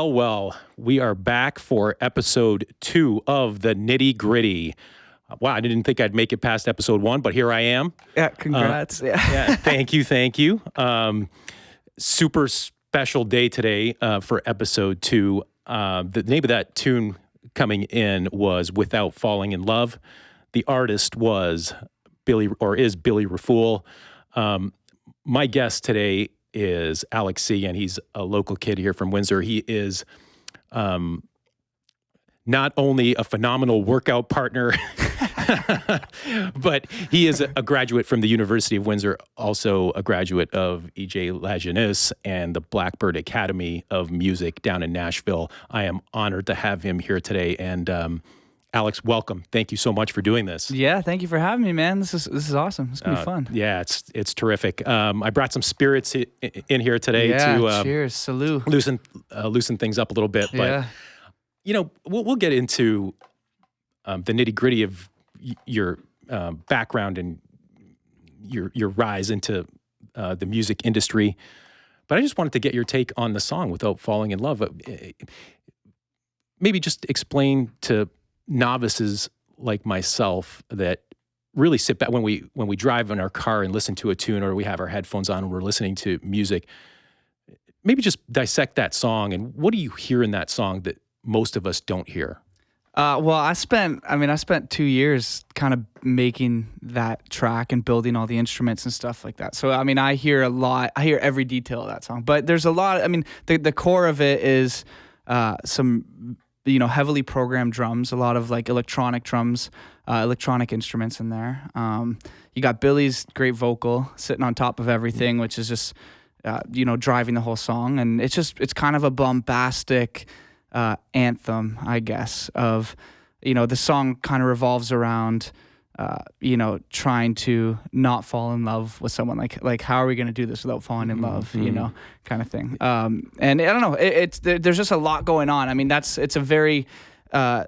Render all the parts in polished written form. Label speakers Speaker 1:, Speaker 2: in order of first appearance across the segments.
Speaker 1: Well, we are back for episode 2 of the Nitty Gritty. Wow, I didn't think I'd make it past episode 1, but here I am.
Speaker 2: Yeah, congrats.
Speaker 1: Yeah, thank you. Super special day today for episode 2. The name of that tune coming in was Without Falling in Love. The artist was Billy Raffoul. My guest today is Alex Seguin. He's a local kid here from Windsor. He is not only a phenomenal workout partner, but he is a graduate from the University of Windsor, also a graduate of E.J. Lajeunesse and the Blackbird Academy of Music down in Nashville. I am honored to have him here today. And Alex, welcome. Thank you so much for doing this.
Speaker 2: Yeah, thank you for having me, man. This is awesome. It's gonna be fun.
Speaker 1: Yeah, it's terrific. I brought some spirits in here today to
Speaker 2: cheers, salute,
Speaker 1: loosen things up a little bit.
Speaker 2: Yeah.
Speaker 1: But we'll get into the nitty gritty of your background and your rise into the music industry. But I just wanted to get your take on the song Without Falling in Love. Maybe just explain to novices like myself that really sit back when we drive in our car and listen to a tune, or we have our headphones on and we're listening to music. Maybe just dissect that song, and what do you hear in that song that most of us don't hear?
Speaker 2: Well, I spent 2 years kind of making that track and building all the instruments and stuff like that. So, I hear a lot. I hear every detail of that song. But there's a lot. The core of it is some heavily programmed drums, a lot of like electronic drums, electronic instruments in there. You got Billy's great vocal sitting on top of everything, which is just driving the whole song, and it's kind of a bombastic anthem, I guess, of, the song kind of revolves around, trying to not fall in love with someone. Like how are we going to do this without falling in love, kind of thing. And I don't know, there's just a lot going on. It's a very, the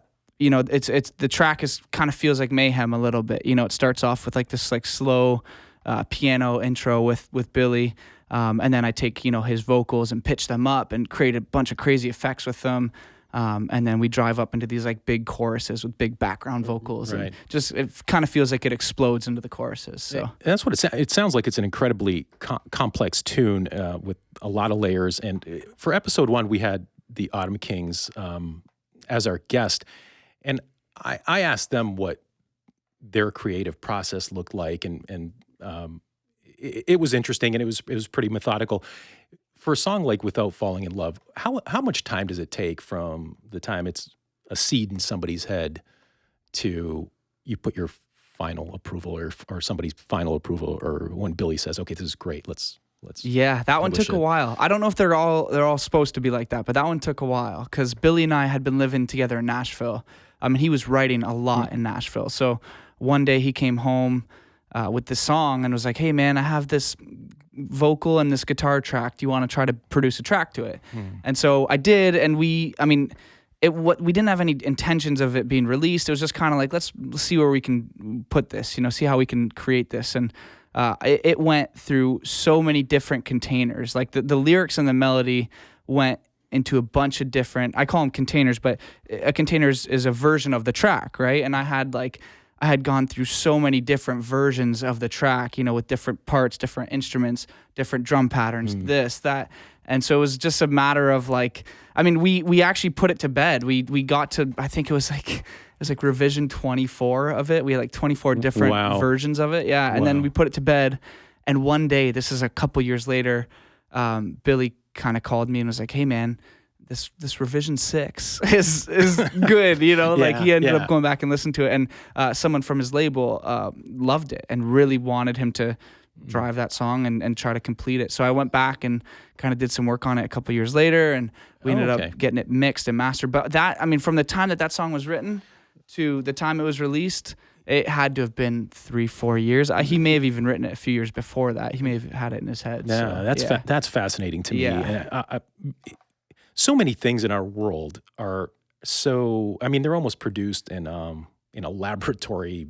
Speaker 2: track kind of feels like mayhem a little bit. It starts off with like this like slow piano intro with Billy. And then I take, his vocals and pitch them up and create a bunch of crazy effects with them. And then we drive up into these like big choruses with big background vocals.
Speaker 1: Right.
Speaker 2: And just, it kind of feels like it explodes into the choruses. So
Speaker 1: and that's what it sounds like. It's an incredibly complex tune with a lot of layers. And for episode 1, we had the Autumn Kings as our guest. And I asked them what their creative process looked like. And it was interesting, and it was pretty methodical. For a song like Without Falling in Love, how much time does it take from the time it's a seed in somebody's head to you put your final approval or somebody's final approval, or when Billy says, "Okay, this is great, let's."
Speaker 2: Yeah, that one took a while. I don't know if they're all supposed to be like that, but that one took a while because Billy and I had been living together in Nashville. He was writing a lot in Nashville. So one day he came home with this song and was like, "Hey man, I have this vocal and this guitar track. Do you want to try to produce a track to it?" And so I did, and we didn't have any intentions of it being released. It was just kind of like, let's see where we can put this, see how we can create this. And it went through so many different containers. Like the lyrics and the melody went into a bunch of different, I call them containers, but a container is a version of the track, right? And I had gone through so many different versions of the track, with different parts, different instruments, different drum patterns, this, that. And so it was just a matter of like, we actually put it to bed. We got to, I think it was like revision 24 of it. We had like 24 different versions of it. Yeah. And then we put it to bed. And one day, this is a couple years later, Billy kind of called me and was like, "Hey man, this revision 6 is good," like he ended up going back and listening to it, and someone from his label loved it and really wanted him to drive that song and try to complete it. So I went back and kind of did some work on it a couple years later, and we ended up getting it mixed and mastered. But that, from the time that song was written to the time it was released, it had to have been 3-4 years. He may have even written it a few years before that. He may have had it in his head.
Speaker 1: Yeah, so, that's fascinating to me.
Speaker 2: Yeah.
Speaker 1: So many things in our world are they're almost produced in a laboratory,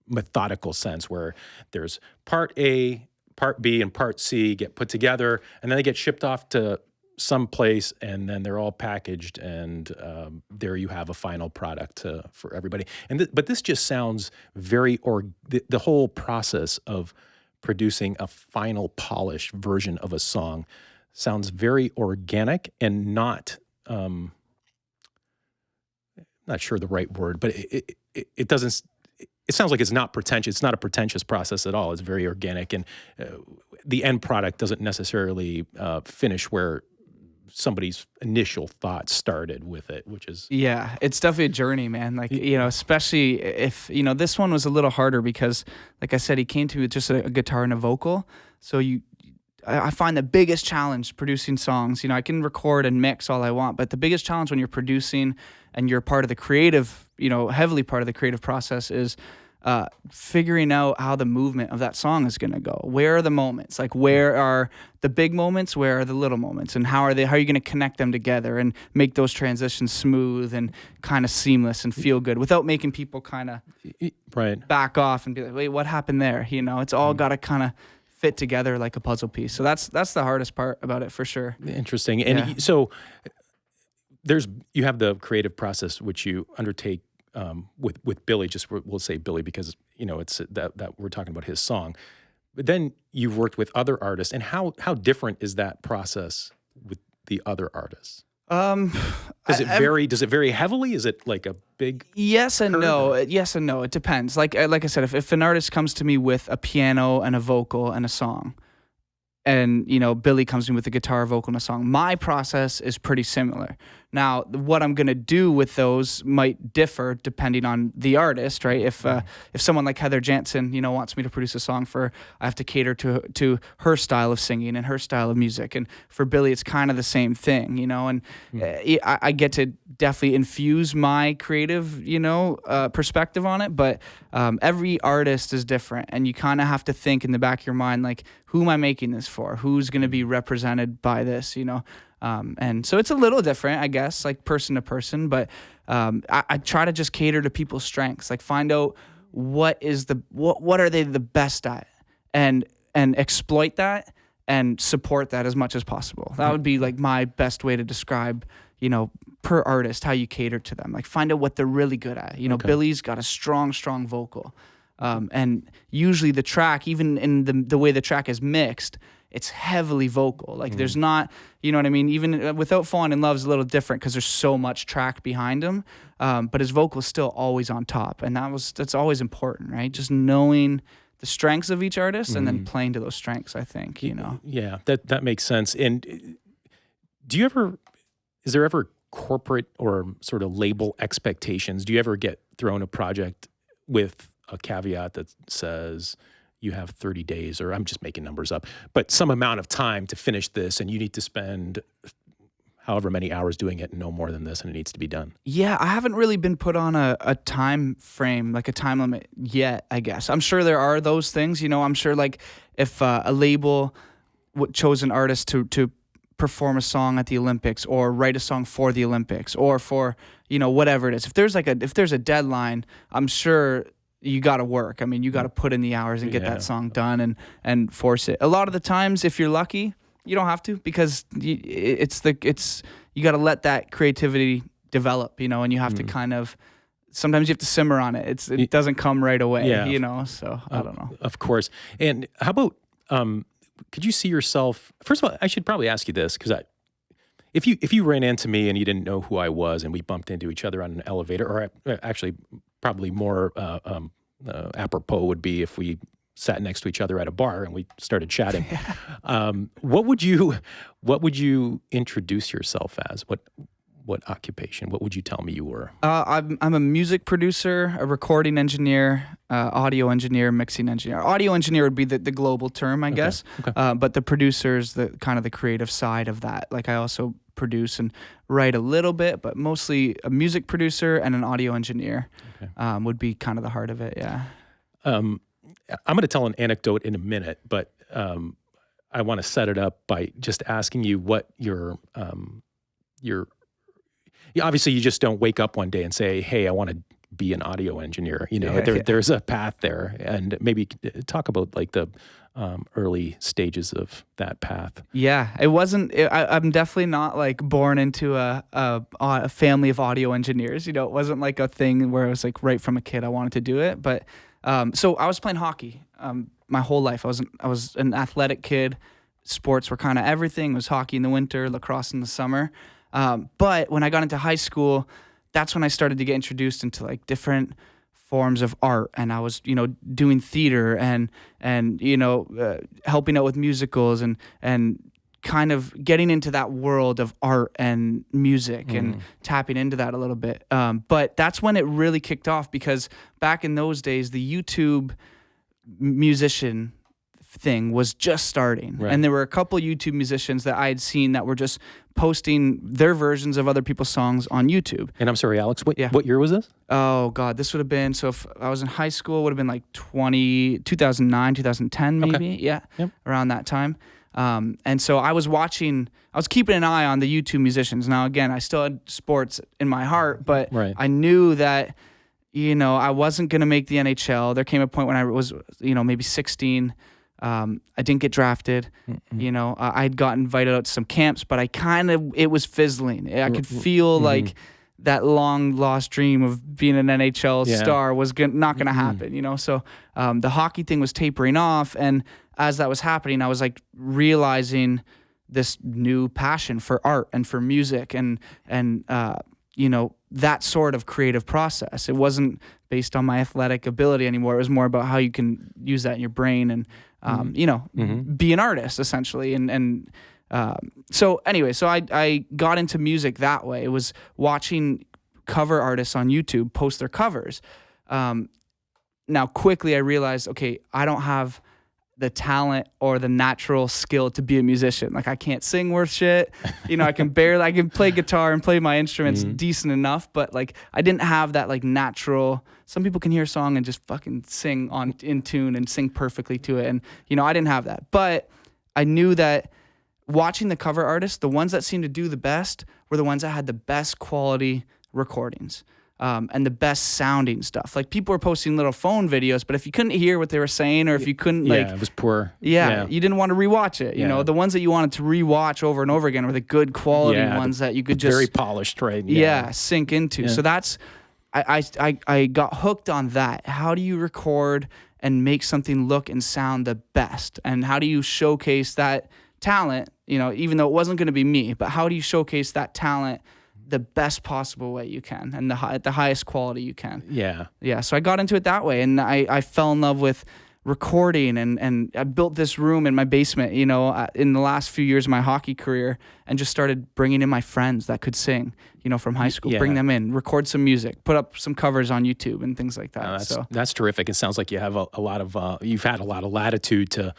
Speaker 1: methodical sense, where there's part A, part B, and part C get put together, and then they get shipped off to someplace, and then they're all packaged, and there you have a final product for everybody. But this just sounds very the whole process of producing a final polished version of a song sounds very organic and not not sure the right word, but it doesn't. It sounds like it's not pretentious. It's not a pretentious process at all. It's very organic, and the end product doesn't necessarily finish where somebody's initial thoughts started with it, which is
Speaker 2: it's definitely a journey, man. Like, especially if this one was a little harder because, like I said, he came to me with just a guitar and a vocal. So I find the biggest challenge producing songs. I can record and mix all I want, but the biggest challenge when you're producing and you're part of the creative, heavily part of the creative process is figuring out how the movement of that song is going to go. Where are the moments? Like, where are the big moments? Where are the little moments? And how are you going to connect them together and make those transitions smooth and kind of seamless and feel good without making people kind of back off and be like, wait, what happened there? It's all got to kind of fit together like a puzzle piece. So that's the hardest part about it, for sure.
Speaker 1: Interesting. And so you have the creative process which you undertake with Billy. Just we'll say Billy because it's that we're talking about his song. But then you've worked with other artists, and how different is that process with the other artists? Does it vary? Does it vary heavily? Is it like a big
Speaker 2: yes and no? Yes and no. It depends. Like I said, if an artist comes to me with a piano and a vocal and a song, and Billy comes in with a guitar, vocal, and a song, my process is pretty similar. Now, what I'm gonna do with those might differ depending on the artist, right? If someone like Heather Jansen, wants me to produce a song I have to cater to her style of singing and her style of music. And for Billy, it's kind of the same thing, And I get to definitely infuse my creative, perspective on it. But every artist is different, and you kind of have to think in the back of your mind, like, who am I making this for? Who's going to be represented by this? And so it's a little different, I guess, like person to person, but I try to just cater to people's strengths, like find out what are they the best at, and exploit that and support that as much as possible. That would be like my best way to describe, per artist, how you cater to them. Like, find out what they're really good at. Billy's got a strong vocal. And usually the track, even in the way the track is mixed, it's heavily vocal. Like, there's not, you know what I mean? Even Without Falling in Love is a little different because there's so much track behind him. But his vocal is still always on top. And that's always important, right? Just knowing the strengths of each artist and then playing to those strengths, I think,
Speaker 1: Yeah, that makes sense. And is there ever corporate or sort of label expectations? Do you ever get thrown a project with a caveat that says you have 30 days, or I'm just making numbers up, but some amount of time to finish this, and you need to spend however many hours doing it, and no more than this, and it needs to be done?
Speaker 2: Yeah, I haven't really been put on a time frame, like a time limit yet, I guess. I'm sure there are those things, I'm sure, like, if a label chose an artist to perform a song at the Olympics or write a song for the Olympics or for, whatever it is. If there's a deadline, I'm sure you got to work. I mean, you got to put in the hours and get that song done and force it. A lot of the times, if you're lucky, you don't have to, because you got to let that creativity develop, and you have to kind of, sometimes you have to simmer on it. It doesn't come right away, so I don't know.
Speaker 1: Of course. And how about, could you see yourself, first of all, I should probably ask you this, because if you ran into me and you didn't know who I was and we bumped into each other on an elevator, or actually probably more apropos would be if we sat next to each other at a bar and we started chatting. What would you introduce yourself as? What occupation? What would you tell me you were?
Speaker 2: I'm a music producer, a recording engineer, audio engineer, mixing engineer. Audio engineer would be the global term, I guess. Okay. But the producer is the kind of the creative side of that. Like, I also produce and write a little bit, but mostly a music producer and an audio engineer would be kind of the heart of it. Yeah.
Speaker 1: I'm going to tell an anecdote in a minute, but I want to set it up by just asking you what your obviously you just don't wake up one day and say, hey, I want to be an audio engineer. There's a path there, and maybe talk about like the early stages of that path.
Speaker 2: Yeah, it wasn't. I'm definitely not like born into a family of audio engineers. It wasn't like a thing where it was like right from a kid I wanted to do it. But so I was playing hockey my whole life. I was an athletic kid. Sports were kind of everything. It was hockey in the winter, lacrosse in the summer. But when I got into high school, that's when I started to get introduced into like different forms of art, and I was doing theater and helping out with musicals and kind of getting into that world of art and music and tapping into that a little bit. But that's when it really kicked off, because back in those days the YouTube musician thing was just starting,
Speaker 1: right.
Speaker 2: And there were a couple YouTube musicians that I had seen that were just posting their versions of other people's songs on YouTube.
Speaker 1: And I'm sorry, Alex, what year was this?
Speaker 2: Oh God, this would have been, so if I was in high school, it would have been like 2009, 2010 maybe,
Speaker 1: okay.
Speaker 2: Yeah,
Speaker 1: yep.
Speaker 2: Around that time. And so I was keeping an eye on the YouTube musicians. Now again, I still had sports in my heart, but right. I knew that I wasn't going to make the NHL. There came a point when I was maybe 16. I didn't get drafted. I'd got invited out to some camps, but it was fizzling. I could feel like that long lost dream of being an NHL star was not going to happen, So the hockey thing was tapering off. And as that was happening, I was like realizing this new passion for art and for music and that sort of creative process. It wasn't based on my athletic ability anymore. It was more about how you can use that in your brain and, be an artist essentially. So I got into music that way. It was watching cover artists on YouTube post their covers. Now quickly I realized, okay, I don't have the talent or the natural skill to be a musician. Like I can't sing worth shit. I can play guitar and play my instruments decent enough, but like I didn't have that like natural. Some people can hear a song and just fucking sing in tune and sing perfectly to it. And I didn't have that. But I knew that watching the cover artists, the ones that seemed to do the best were the ones that had the best quality recordings. And the best sounding stuff. Like people were posting little phone videos, but if you couldn't hear what they were saying, or if you couldn't
Speaker 1: it was poor.
Speaker 2: Yeah, you didn't want to rewatch it. The ones that you wanted to rewatch over and over again were the good quality ones that you could just
Speaker 1: very polished, right?
Speaker 2: Sink into. So that's I got hooked on that. How do you record and make something look and sound the best? And how do you showcase that talent? Even though it wasn't going to be me, but how do you showcase that talent the best possible way you can and at the highest quality you can? Yeah. So I got into it that way, and I fell in love with recording, and I built this room in my basement, in the last few years of my hockey career, and just started bringing in my friends that could sing, from high school, bring them in, record some music, put up some covers on YouTube and things like that.
Speaker 1: That's terrific. It sounds like you have you've had a lot of latitude to,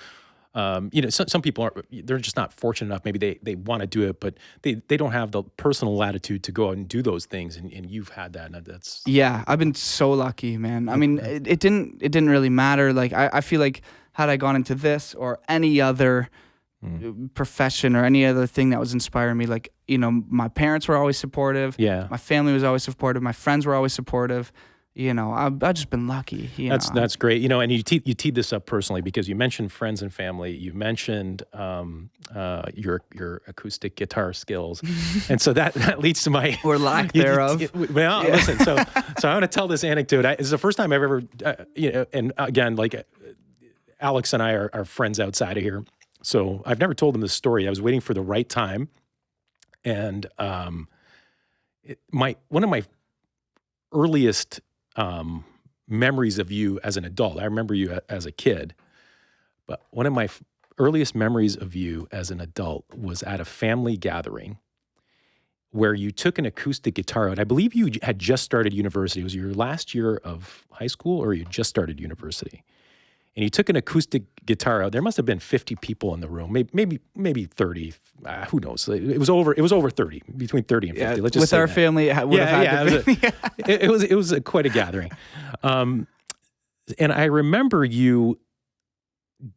Speaker 1: some people they're just not fortunate enough. Maybe they want to do it, but they don't have the personal latitude to go out and do those things. And you've had that. And that's
Speaker 2: I've been so lucky, man. I mean, it didn't really matter. Like I feel like had I gone into this or any other profession or any other thing that was inspiring me, like my parents were always supportive. My family was always supportive. My friends were always supportive. I've just been lucky.
Speaker 1: That's great. And you teed this up personally because you mentioned friends and family. You mentioned your acoustic guitar skills, and so that leads to my
Speaker 2: or lack thereof.
Speaker 1: Listen. So I want to tell this anecdote. It's the first time I've ever, and again, like Alex and I are friends outside of here, so I've never told them this story. I was waiting for the right time, and one of my earliest memories of you as an adult. I remember you as a kid, but one of my earliest memories of you as an adult was at a family gathering where you took an acoustic guitar out. I believe you had just started university. It was your last year of high school, or you just started university. And you took an acoustic guitar out. There must have been 50 people in the room, maybe 30. Who knows? It was over 30, between 30 and 50. Let's just
Speaker 2: with
Speaker 1: say
Speaker 2: our
Speaker 1: that.
Speaker 2: family, it would have had to be.
Speaker 1: It was quite a gathering, and I remember you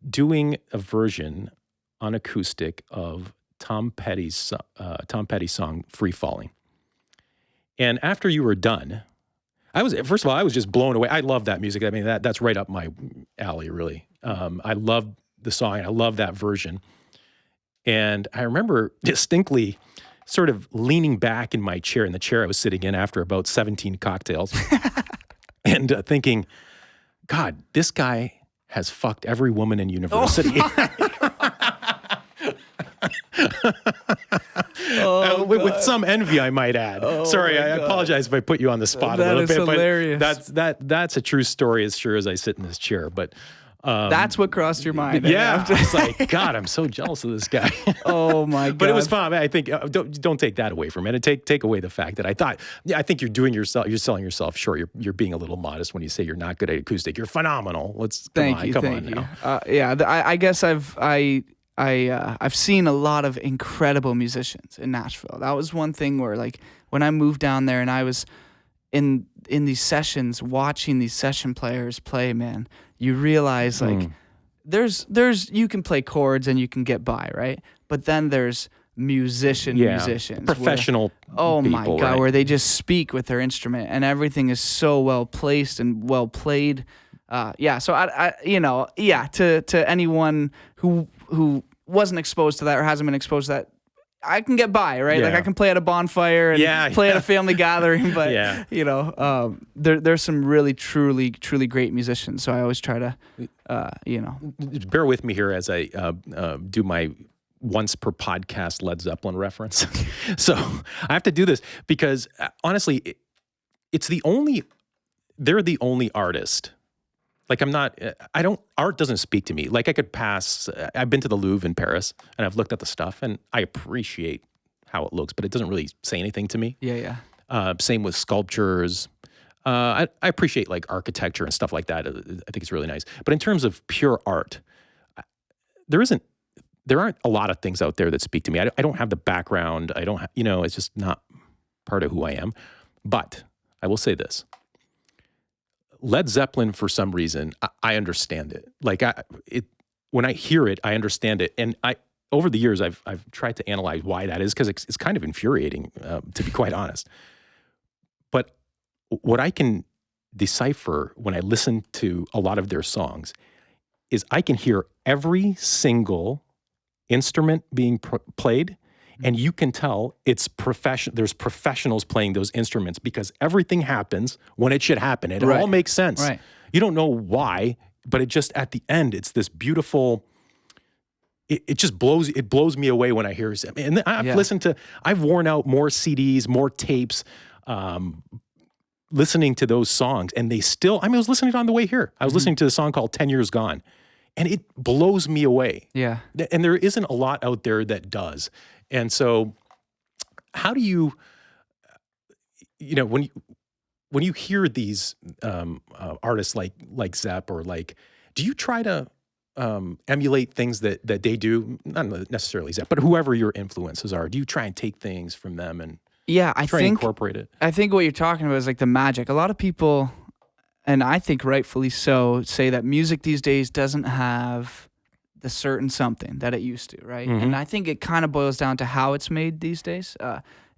Speaker 1: doing a version on acoustic of Tom Petty's song "Free Falling." And after you were done, First of all, I was just blown away. I love that music. I mean, that's right up my alley, really. I love the song. I love that version. And I remember distinctly sort of leaning back in my chair, in the chair I was sitting in after about 17 cocktails, and thinking, God, this guy has fucked every woman in university. With some envy, I might add. Sorry, I apologize if I put you on the spot a little bit.
Speaker 2: Hilarious.
Speaker 1: But that's a true story as sure as I sit in this chair. But
Speaker 2: that's what crossed your mind.
Speaker 1: Yeah, I was like, God, I'm so jealous of this guy.
Speaker 2: Oh my God!
Speaker 1: But it was fun. I think don't take that away from it. And take away the fact that I think you're selling yourself short. You're being a little modest when you say you're not good at acoustic. You're phenomenal. Come on now.
Speaker 2: I guess I've seen a lot of incredible musicians in Nashville. That was one thing where, like, when I moved down there and I was in these sessions watching these session players play, man, you realize like there's you can play chords and you can get by, right? But then there's musicians,
Speaker 1: professional
Speaker 2: oh
Speaker 1: people,
Speaker 2: my God,
Speaker 1: right?
Speaker 2: Where they just speak with their instrument and everything is so well placed and well played. So to anyone who wasn't exposed to that or hasn't been exposed to that, I can get by, right? Like I can play at a bonfire and play at a family gathering, but there's some really truly great musicians. So I always try to,
Speaker 1: bear with me here as I do my once per podcast Led Zeppelin reference. So I have to do this because honestly, they're the only artist. Like art doesn't speak to me. Like I've been to the Louvre in Paris and I've looked at the stuff and I appreciate how it looks, but it doesn't really say anything to me.
Speaker 2: Yeah.
Speaker 1: Same with sculptures. I appreciate like architecture and stuff like that. I think it's really nice. But in terms of pure art, there aren't a lot of things out there that speak to me. I don't have the background. I don't, it's just not part of who I am. But I will say this. Led Zeppelin, for some reason, I understand it. Like when I hear it, I understand it. And over the years, I've tried to analyze why that is because it's kind of infuriating, to be quite honest. But what I can decipher when I listen to a lot of their songs is I can hear every single instrument being played. And you can tell it's there's professionals playing those instruments because everything happens when it should happen. It all makes sense.
Speaker 2: Right.
Speaker 1: You don't know why, but it just, at the end, it's this beautiful, it just blows me away when I hear it. And I've worn out more CDs, more tapes, listening to those songs. And I was listening to it on the way here. I was listening to the song called 10 Years Gone. And it blows me away. Yeah. And there isn't a lot out there that does. And so how do you when you hear these artists like Zepp or do you try to emulate things that they do? Not necessarily Zepp, but whoever your influences are. Do you try and take things from them and try and incorporate it?
Speaker 2: I think what you're talking about is like the magic. A lot of people, and I think rightfully so, say that music these days doesn't have the certain something that it used to, right? Mm-hmm. And I think it kind of boils down to how it's made these days.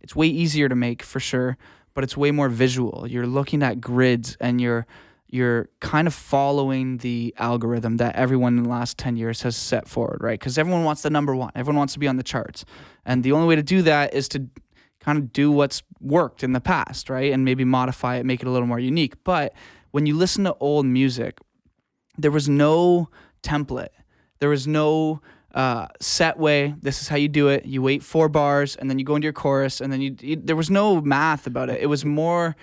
Speaker 2: It's way easier to make for sure, but it's way more visual. You're looking at grids and you're kind of following the algorithm that everyone in the last 10 years has set forward, right? Because everyone wants the number one. Everyone wants to be on the charts. And the only way to do that is to kind of do what's worked in the past, right? And maybe modify it, make it a little more unique. But when you listen to old music, there was no template. There was no set way. This is how you do it. You wait 4 bars, and then you go into your chorus, and then there was no math about it. It was more,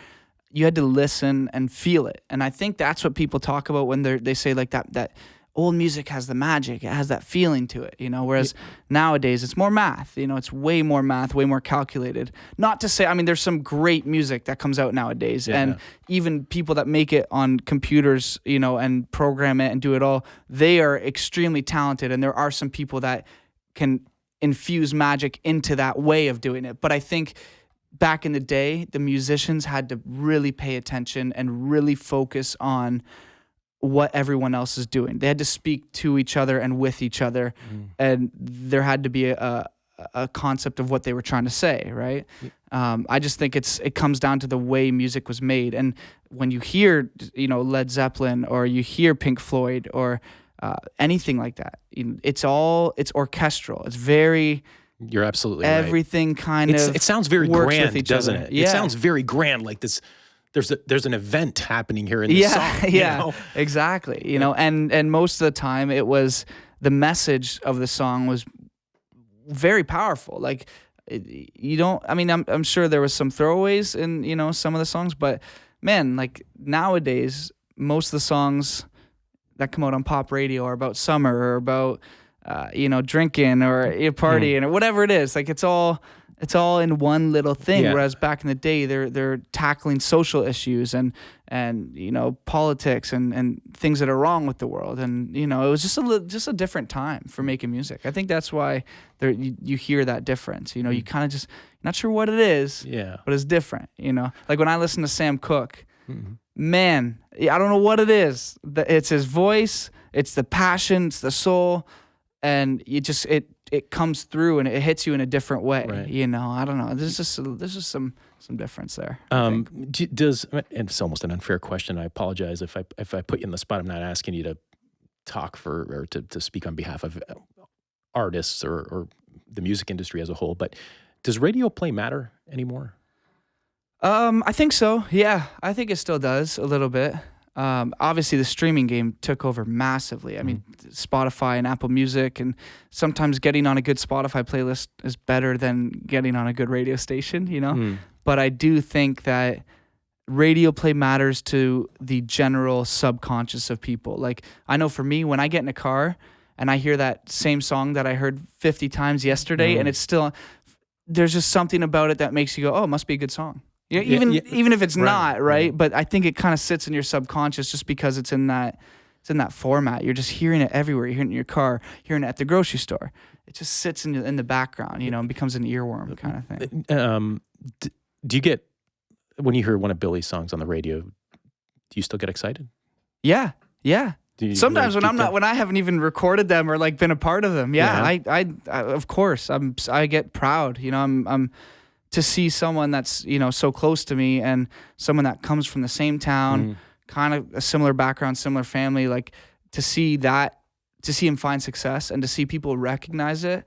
Speaker 2: you had to listen and feel it. And I think that's what people talk about when they say like that old music has the magic. It has that feeling to it, whereas nowadays it's more math. It's way more math, way more calculated. Not to say, there's some great music that comes out nowadays, and even people that make it on computers, and program it and do it all, they are extremely talented, and there are some people that can infuse magic into that way of doing it. But I think back in the day, the musicians had to really pay attention and really focus on what everyone else is doing. They had to speak to each other and with each other, and there had to be a a concept of what they were trying to say, right? I just think it comes down to the way music was made. And when you hear, Led Zeppelin, or you hear Pink Floyd, or anything like that, it's orchestral. It's very...
Speaker 1: You're absolutely
Speaker 2: everything
Speaker 1: right.
Speaker 2: kind of
Speaker 1: it sounds very grand, doesn't it?
Speaker 2: Yeah.
Speaker 1: It sounds very grand, like this. There's an event happening here in this song.
Speaker 2: Yeah, exactly. And most of the time it was the message of the song was very powerful. Like I'm sure there was some throwaways in some of the songs, but man, like nowadays most of the songs that come out on pop radio are about summer, or about drinking, or partying, or whatever it is. Like it's all in one little thing.
Speaker 1: Yeah.
Speaker 2: Whereas back in the day, they're tackling social issues and politics and things that are wrong with the world. And it was just a different time for making music. I think that's why you hear that difference. You kind of just not sure what it is.
Speaker 1: Yeah.
Speaker 2: But it's different. Like when I listen to Sam Cooke, man, I don't know what it is. It's his voice. It's the passion. It's the soul. And it comes through and it hits you in a different way.
Speaker 1: Right.
Speaker 2: I don't know. There's just some difference there.
Speaker 1: And it's almost an unfair question. I apologize if I put you in the spot. I'm not asking you to talk or to speak on behalf of artists or the music industry as a whole. But does radio play matter anymore?
Speaker 2: I think so. Yeah, I think it still does a little bit. Obviously the streaming game took over massively. I mean, Spotify and Apple Music, and sometimes getting on a good Spotify playlist is better than getting on a good radio station, But I do think that radio play matters to the general subconscious of people. Like, I know for me, when I get in a car and I hear that same song that I heard 50 times yesterday, and it's still, there's just something about it that makes you go, oh, it must be a good song. Even if it's not, right? But I think it kind of sits in your subconscious just because it's in that format. You're just hearing it everywhere. You're hearing it in your car, hearing it at the grocery store. It just sits in the background, and becomes an earworm kind of thing.
Speaker 1: Do you get, when you hear one of Billy's songs on the radio, do you still get excited?
Speaker 2: Yeah. Sometimes when I haven't even recorded them or like been a part of them. I of course I get proud. I'm to see someone that's so close to me, and someone that comes from the same town, kind of a similar background, similar family, like to see him find success and to see people recognize it,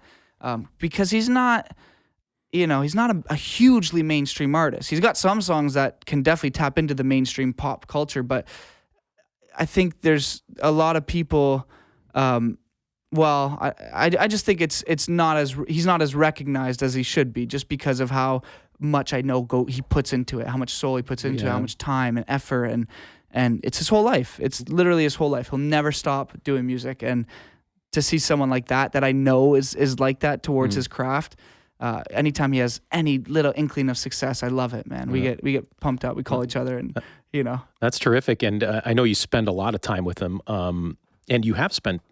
Speaker 2: because he's not a hugely mainstream artist. He's got some songs that can definitely tap into the mainstream pop culture, but I think there's a lot of people. I just think he's not as recognized as he should be, just because of how much I know he puts into it, how much soul he puts into it, how much time and effort, and it's his whole life. It's literally his whole life. He'll never stop doing music, and to see someone like that I know is like that towards his craft. Anytime he has any little inkling of success, I love it, man. We get pumped up. We call each other, and
Speaker 1: That's terrific. And I know you spend a lot of time with him, and you have spent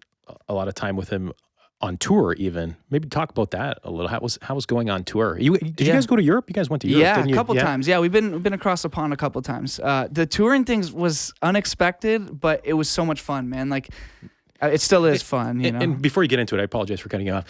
Speaker 1: a lot of time with him on tour even. Maybe talk about that a little. How was going on tour? Did you guys go to Europe? You guys went to Europe, didn't you?
Speaker 2: A couple times. Yeah, we've been across the pond a couple times. The touring things was unexpected, but it was so much fun, man. Like, it still is fun,
Speaker 1: And before you get into it, I apologize for cutting you off.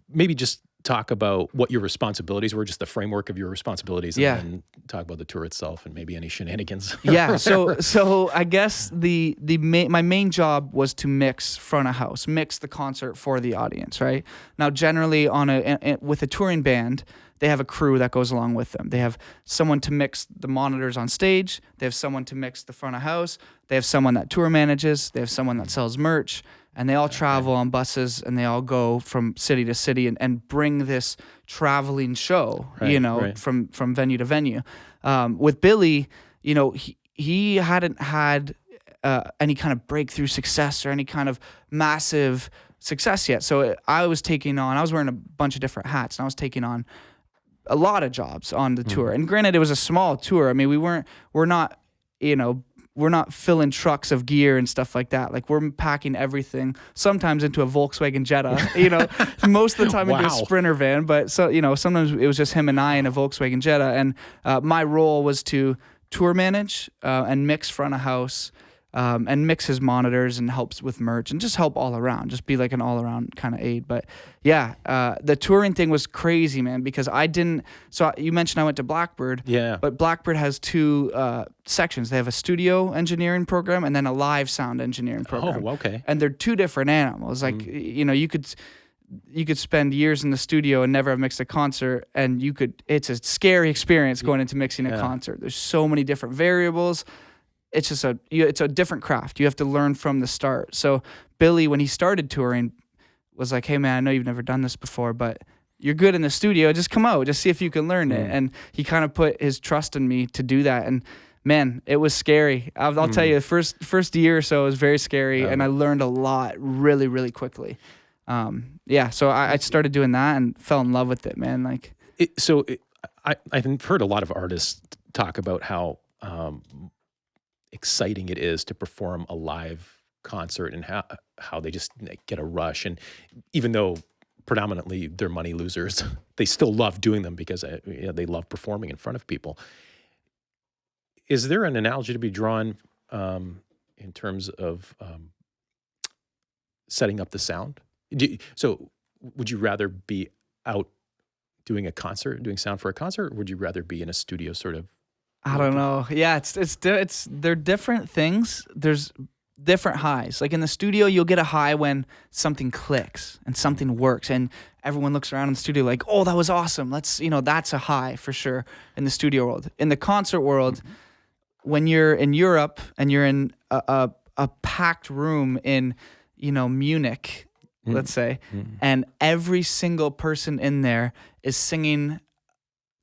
Speaker 1: Maybe just talk about what your responsibilities were, just the framework of your responsibilities, and then talk about the tour itself and maybe any shenanigans.
Speaker 2: So I guess my main job was to mix front of house, mix the concert for the audience, right? Now, generally with a touring band, they have a crew that goes along with them. They have someone to mix the monitors on stage. They have someone to mix the front of house. They have someone that tour manages. They have someone that sells merch. And they all travel on buses, and they all go from city to city and bring this traveling show, from venue to venue. With Billy, he hadn't had any kind of breakthrough success or any kind of massive success yet. So I was wearing a bunch of different hats, and I was taking on a lot of jobs on the tour. And granted, it was a small tour. I mean, we're not filling trucks of gear and stuff like that. Like, we're packing everything, sometimes into a Volkswagen Jetta, most of the time into a Sprinter van. But sometimes it was just him and I in a Volkswagen Jetta. And my role was to tour manage and mix front of house, and mixes monitors and helps with merch and just help all around, just be like an all around kind of aid. But yeah, the touring thing was crazy, man, because so you mentioned I went to Blackbird, but Blackbird has two sections. They have a studio engineering program and then a live sound engineering program.
Speaker 1: Oh, okay.
Speaker 2: And they're two different animals. Like, you could spend years in the studio and never have mixed a concert, and it's a scary experience going into mixing a concert. There's so many different variables. It's just it's a different craft. You have to learn from the start. So Billy, when he started touring, was like, hey man, I know you've never done this before, but you're good in the studio. Just come out, just see if you can learn it. And he kind of put his trust in me to do that. And man, it was scary. I'll tell you, the first year or so was very scary, and I learned a lot really, really quickly. So I started doing that and fell in love with it, man. Like,
Speaker 1: I've heard a lot of artists talk about how exciting it is to perform a live concert and how they just get a rush. And even though predominantly they're money losers, they still love doing them because they love performing in front of people. Is there an analogy to be drawn in terms of setting up the sound? So would you rather be out doing a concert, doing sound for a concert, or would you rather be in a studio sort of?
Speaker 2: I don't know. Yeah, they're different things. There's different highs. Like in the studio, you'll get a high when something clicks and something works, and everyone looks around in the studio like, "Oh, that was awesome." That's a high for sure in the studio world. In the concert world, when you're in Europe and you're in a packed room in, Munich, let's say, and every single person in there is singing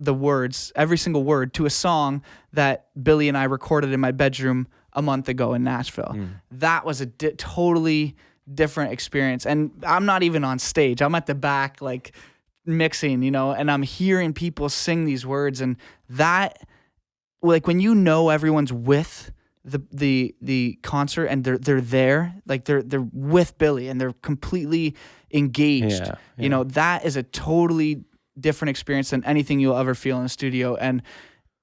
Speaker 2: the words, every single word to a song that Billy and I recorded in my bedroom a month ago in Nashville. That was a totally different experience. And I'm not even on stage. I'm at the back, like mixing, and I'm hearing people sing these words. And that, like, when everyone's with the concert and they're there, like they're with Billy and they're completely engaged. That is a totally different experience than anything you'll ever feel in a studio. And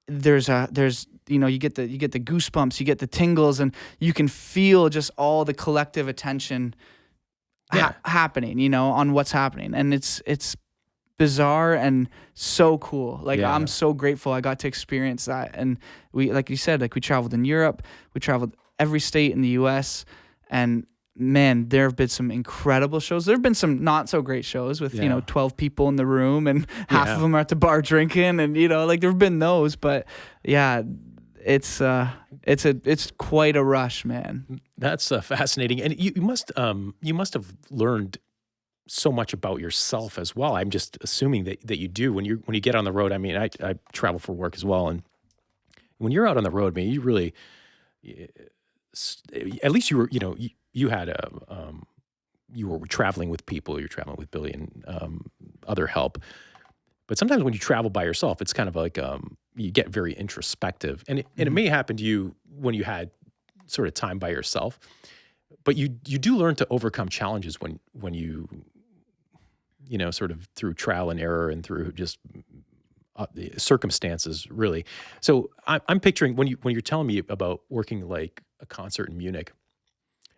Speaker 2: there's you get the goosebumps, you get the tingles, and you can feel just all the collective attention happening, on what's happening. And it's bizarre and so cool. Like, I'm so grateful I got to experience that. And we, like you said, like we traveled in Europe, we traveled every state in the US, and man, there have been some incredible shows. There have been some not so great shows with, 12 people in the room and half of them are at the bar drinking, and, like there have been those, but yeah, it's quite a rush, man.
Speaker 1: That's fascinating. And you must have learned so much about yourself as well. I'm just assuming that you do when you get on the road. I mean, I travel for work as well, and when you're out on the road, man, you really, at least you were, you had you were traveling with people. You're traveling with Billy and other help. But sometimes when you travel by yourself, it's kind of like you get very introspective, and it may happen to you when you had sort of time by yourself. But you do learn to overcome challenges when you sort of through trial and error and through just circumstances, really. So I'm picturing when you're telling me about working like a concert in Munich,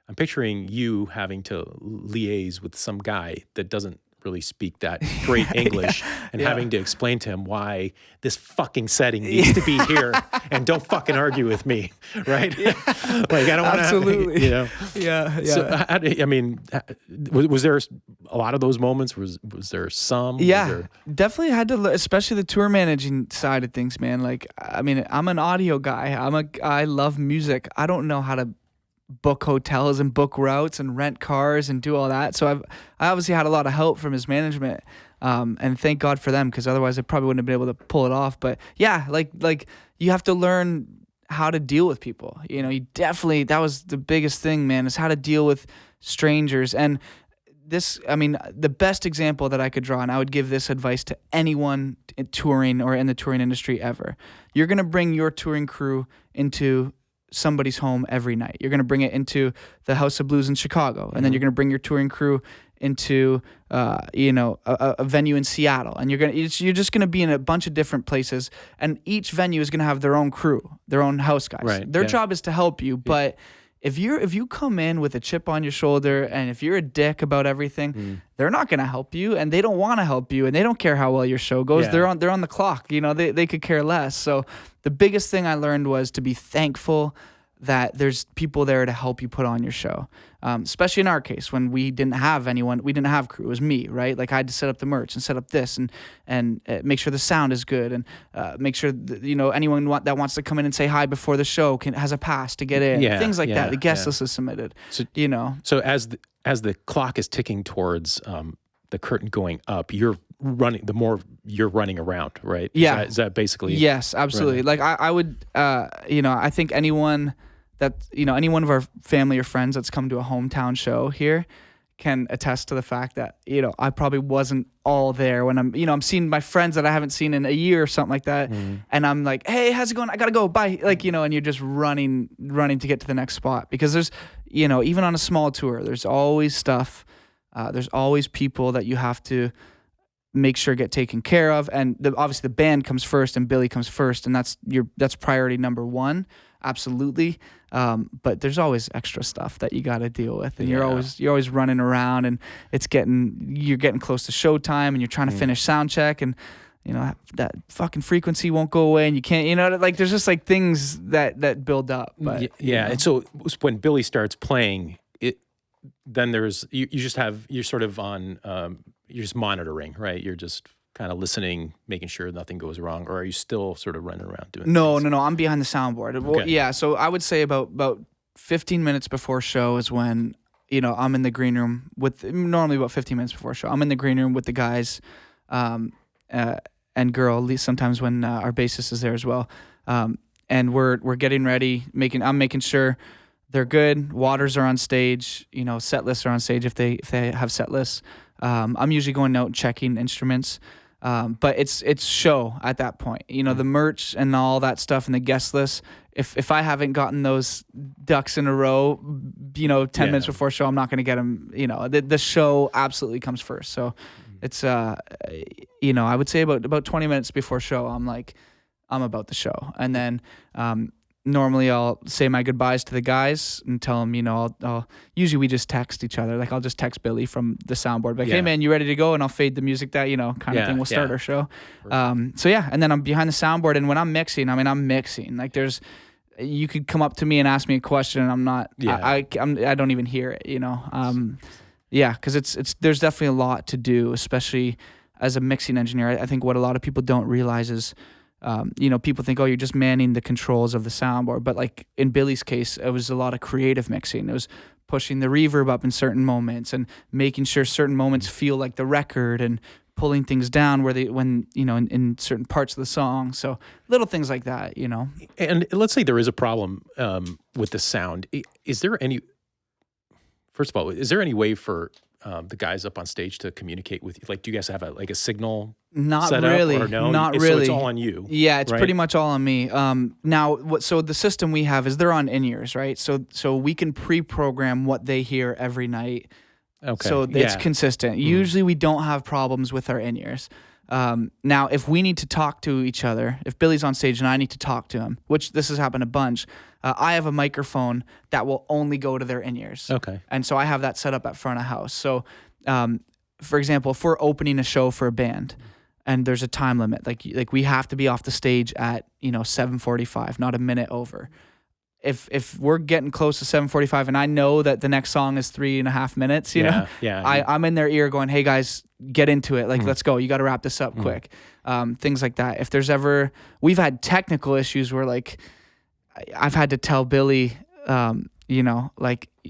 Speaker 1: I'm picturing you having to liaise with some guy that doesn't really speak that great English and having to explain to him why this fucking setting needs to be here and don't fucking argue with me, right? Like, I don't want to.
Speaker 2: Absolutely.
Speaker 1: Yeah. So, I mean, was there a lot of those moments? Was there some?
Speaker 2: Yeah, definitely had to, especially the tour managing side of things, man. Like, I mean, I'm an audio guy. I love music. I don't know how to book hotels and book routes and rent cars and do all that. So I obviously had a lot of help from his management, and thank God for them, because otherwise I probably wouldn't have been able to pull it off. But yeah, like you have to learn how to deal with people. That was the biggest thing, man, is how to deal with strangers. And this, I mean, the best example that I could draw, and I would give this advice to anyone touring or in the touring industry ever. You're going to bring your touring crew into somebody's home every night. You're going to bring it into the House of Blues in Chicago, and then you're going to bring your touring crew into a venue in Seattle, and you're just going to be in a bunch of different places, and each venue is going to have their own crew, their own house guys.
Speaker 1: Right,
Speaker 2: their job is to help you, but if you come in with a chip on your shoulder and if you're a dick about everything, they're not going to help you, and they don't want to help you, and they don't care how well your show goes.
Speaker 1: Yeah.
Speaker 2: They're on the clock. They could care less. So the biggest thing I learned was to be thankful that there's people there to help you put on your show. Especially in our case, when we didn't have anyone, we didn't have crew. It was me, right? Like I had to set up the merch and set up this and make sure the sound is good and make sure anyone that wants to come in and say hi before the show has a pass to get in. Things like that. The guest list is submitted.
Speaker 1: So as the clock is ticking towards the curtain going up, you're running. The more you're running around, right?
Speaker 2: Yeah.
Speaker 1: Is that basically?
Speaker 2: Yes, absolutely.
Speaker 1: Right.
Speaker 2: Like I would, I think any one of our family or friends that's come to a hometown show here can attest to the fact that, I probably wasn't all there when I'm seeing my friends that I haven't seen in a year or something like that. And I'm like, hey, how's it going? I got to go. Bye. Like, and you're just running to get to the next spot because there's, even on a small tour, there's always stuff. There's always people that you have to make sure get taken care of. And obviously the band comes first and Billy comes first. And that's priority number one. Absolutely. But there's always extra stuff that you got to deal with, and you're always running around, and you're getting close to showtime, and you're trying to finish sound check, and that fucking frequency won't go away, and you can't, like there's just like things that build up. But
Speaker 1: And so when Billy starts playing, then there's you're sort of on you're just monitoring, right? You're just kind of listening, making sure nothing goes wrong, or are you still sort of running around doing
Speaker 2: No,
Speaker 1: things?
Speaker 2: I'm behind the soundboard.
Speaker 1: Okay.
Speaker 2: Yeah, so I would say about 15 minutes before show is when, I'm in the green room normally about 15 minutes before show. I'm in the green room with the guys and girl, at least sometimes when our bassist is there as well. And we're getting ready, I'm making sure they're good. Waters are on stage, set lists are on stage if they have set lists. I'm usually going out and checking instruments. But it's show at that point. The merch and all that stuff and the guest list. If I haven't gotten those ducks in a row, 10 minutes before show, I'm not going to get them. The show absolutely comes first. So it's I would say about 20 minutes before show, I'm about the show, and then normally I'll say my goodbyes to the guys and tell them, I'll usually we just text each other. Like I'll just text Billy from the soundboard, like, hey man, you ready to go? And I'll fade the music that, kind of thing. We'll start our show. And then I'm behind the soundboard, and when I'm mixing, I'm mixing. Like you could come up to me and ask me a question, and I'm not, I don't even hear it, cause there's definitely a lot to do, especially as a mixing engineer. I think what a lot of people don't realize is, people think, oh, you're just manning the controls of the soundboard. But like in Billy's case, it was a lot of creative mixing. It was pushing the reverb up in certain moments and making sure certain moments feel like the record and pulling things down in certain parts of the song. So little things like that,
Speaker 1: And let's say there is a problem with the sound. First of all, is there any way for the guys up on stage to communicate with you? Like, do you guys have a signal?
Speaker 2: Not
Speaker 1: set
Speaker 2: really.
Speaker 1: Up or no?
Speaker 2: Not
Speaker 1: So
Speaker 2: really.
Speaker 1: it's all on you.
Speaker 2: Yeah, it's
Speaker 1: right?
Speaker 2: pretty much all on me. So the system we have is they're on in-ears, right? So we can pre-program what they hear every night.
Speaker 1: Okay.
Speaker 2: So it's consistent. Usually we don't have problems with our in-ears. Now, if we need to talk to each other, if Billy's on stage and I need to talk to him, which this has happened a bunch, I have a microphone that will only go to their in-ears.
Speaker 1: Okay.
Speaker 2: And so I have that set up at front of house. So, for example, if we're opening a show for a band and there's a time limit, like we have to be off the stage at 7:45, not a minute over. If we're getting close to 7:45 and I know that the next song is 3.5 minutes, I'm in their ear going, hey guys, get into it. Like, let's go. You got to wrap this up quick. Things like that. If there's we've had technical issues where like I've had to tell Billy,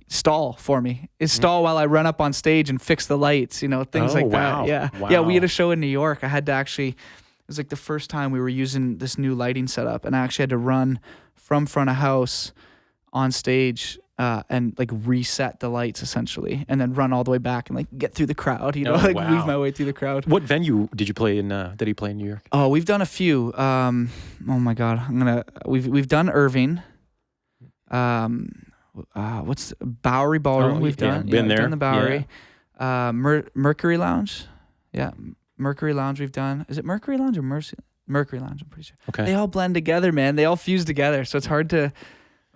Speaker 2: stall for me. Stall while I run up on stage and fix the lights, things like that. Yeah.
Speaker 1: Wow.
Speaker 2: Yeah. We had a show in New York. I had to it was like the first time we were using this new lighting setup, and I actually had to run from front of house on stage and like reset the lights essentially, and then run all the way back and like get through the crowd, weave my way through the crowd.
Speaker 1: What venue did you play in? Did he play in New York?
Speaker 2: Oh, we've done a few. Oh my God, we've done Irving. What's Bowery Ballroom? We've done.
Speaker 1: Been there.
Speaker 2: We've done the Bowery. Yeah. Mercury Lounge. Yeah, Mercury Lounge. We've done. Is it Mercury Lounge or Mercury Lounge? I'm pretty sure.
Speaker 1: Okay.
Speaker 2: They all blend together, man. They all fuse together, so it's hard to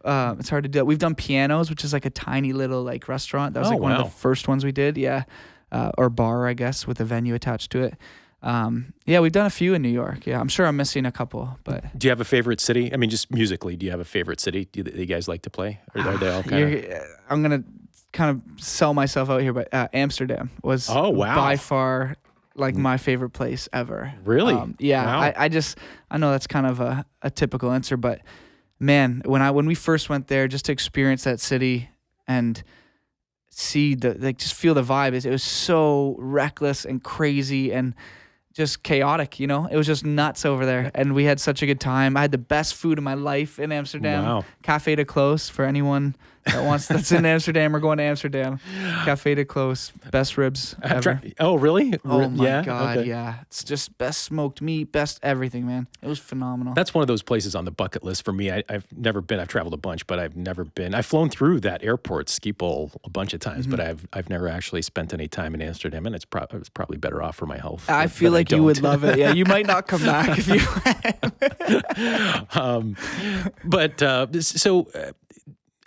Speaker 2: It's hard to do. We've done Pianos, which is like a tiny little like restaurant. That was like one of the first ones we did. Yeah. Or bar, I guess, with a venue attached to it. Yeah, we've done a few in New York. Yeah, I'm sure I'm missing a couple, but.
Speaker 1: Do you have a favorite city? I mean, just musically, do you have a favorite city that you guys like to play? Or are they all kind of?
Speaker 2: I'm going to kind of sell myself out here, but Amsterdam was by far like my favorite place ever.
Speaker 1: Really?
Speaker 2: Yeah,
Speaker 1: wow.
Speaker 2: I know that's kind of a typical answer, but man, when we first went there, just to experience that city and see just feel the vibe, it was so reckless and crazy and just chaotic, It was just nuts over there, and we had such a good time. I had the best food of my life in Amsterdam.
Speaker 1: Wow.
Speaker 2: Café de Close for anyone that's in Amsterdam or going to Amsterdam. Café de Close, best ribs ever.
Speaker 1: Oh, really?
Speaker 2: Oh my God, yeah. It's just best smoked meat, best everything, man. It was phenomenal.
Speaker 1: That's one of those places on the bucket list for me. I've never been. I've traveled a bunch, but I've never been. I've flown through that airport, Schiphol, a bunch of times, but I've never actually spent any time in Amsterdam, and it's probably better off for my health.
Speaker 2: I feel like you would love it. Yeah, you might not come back if you.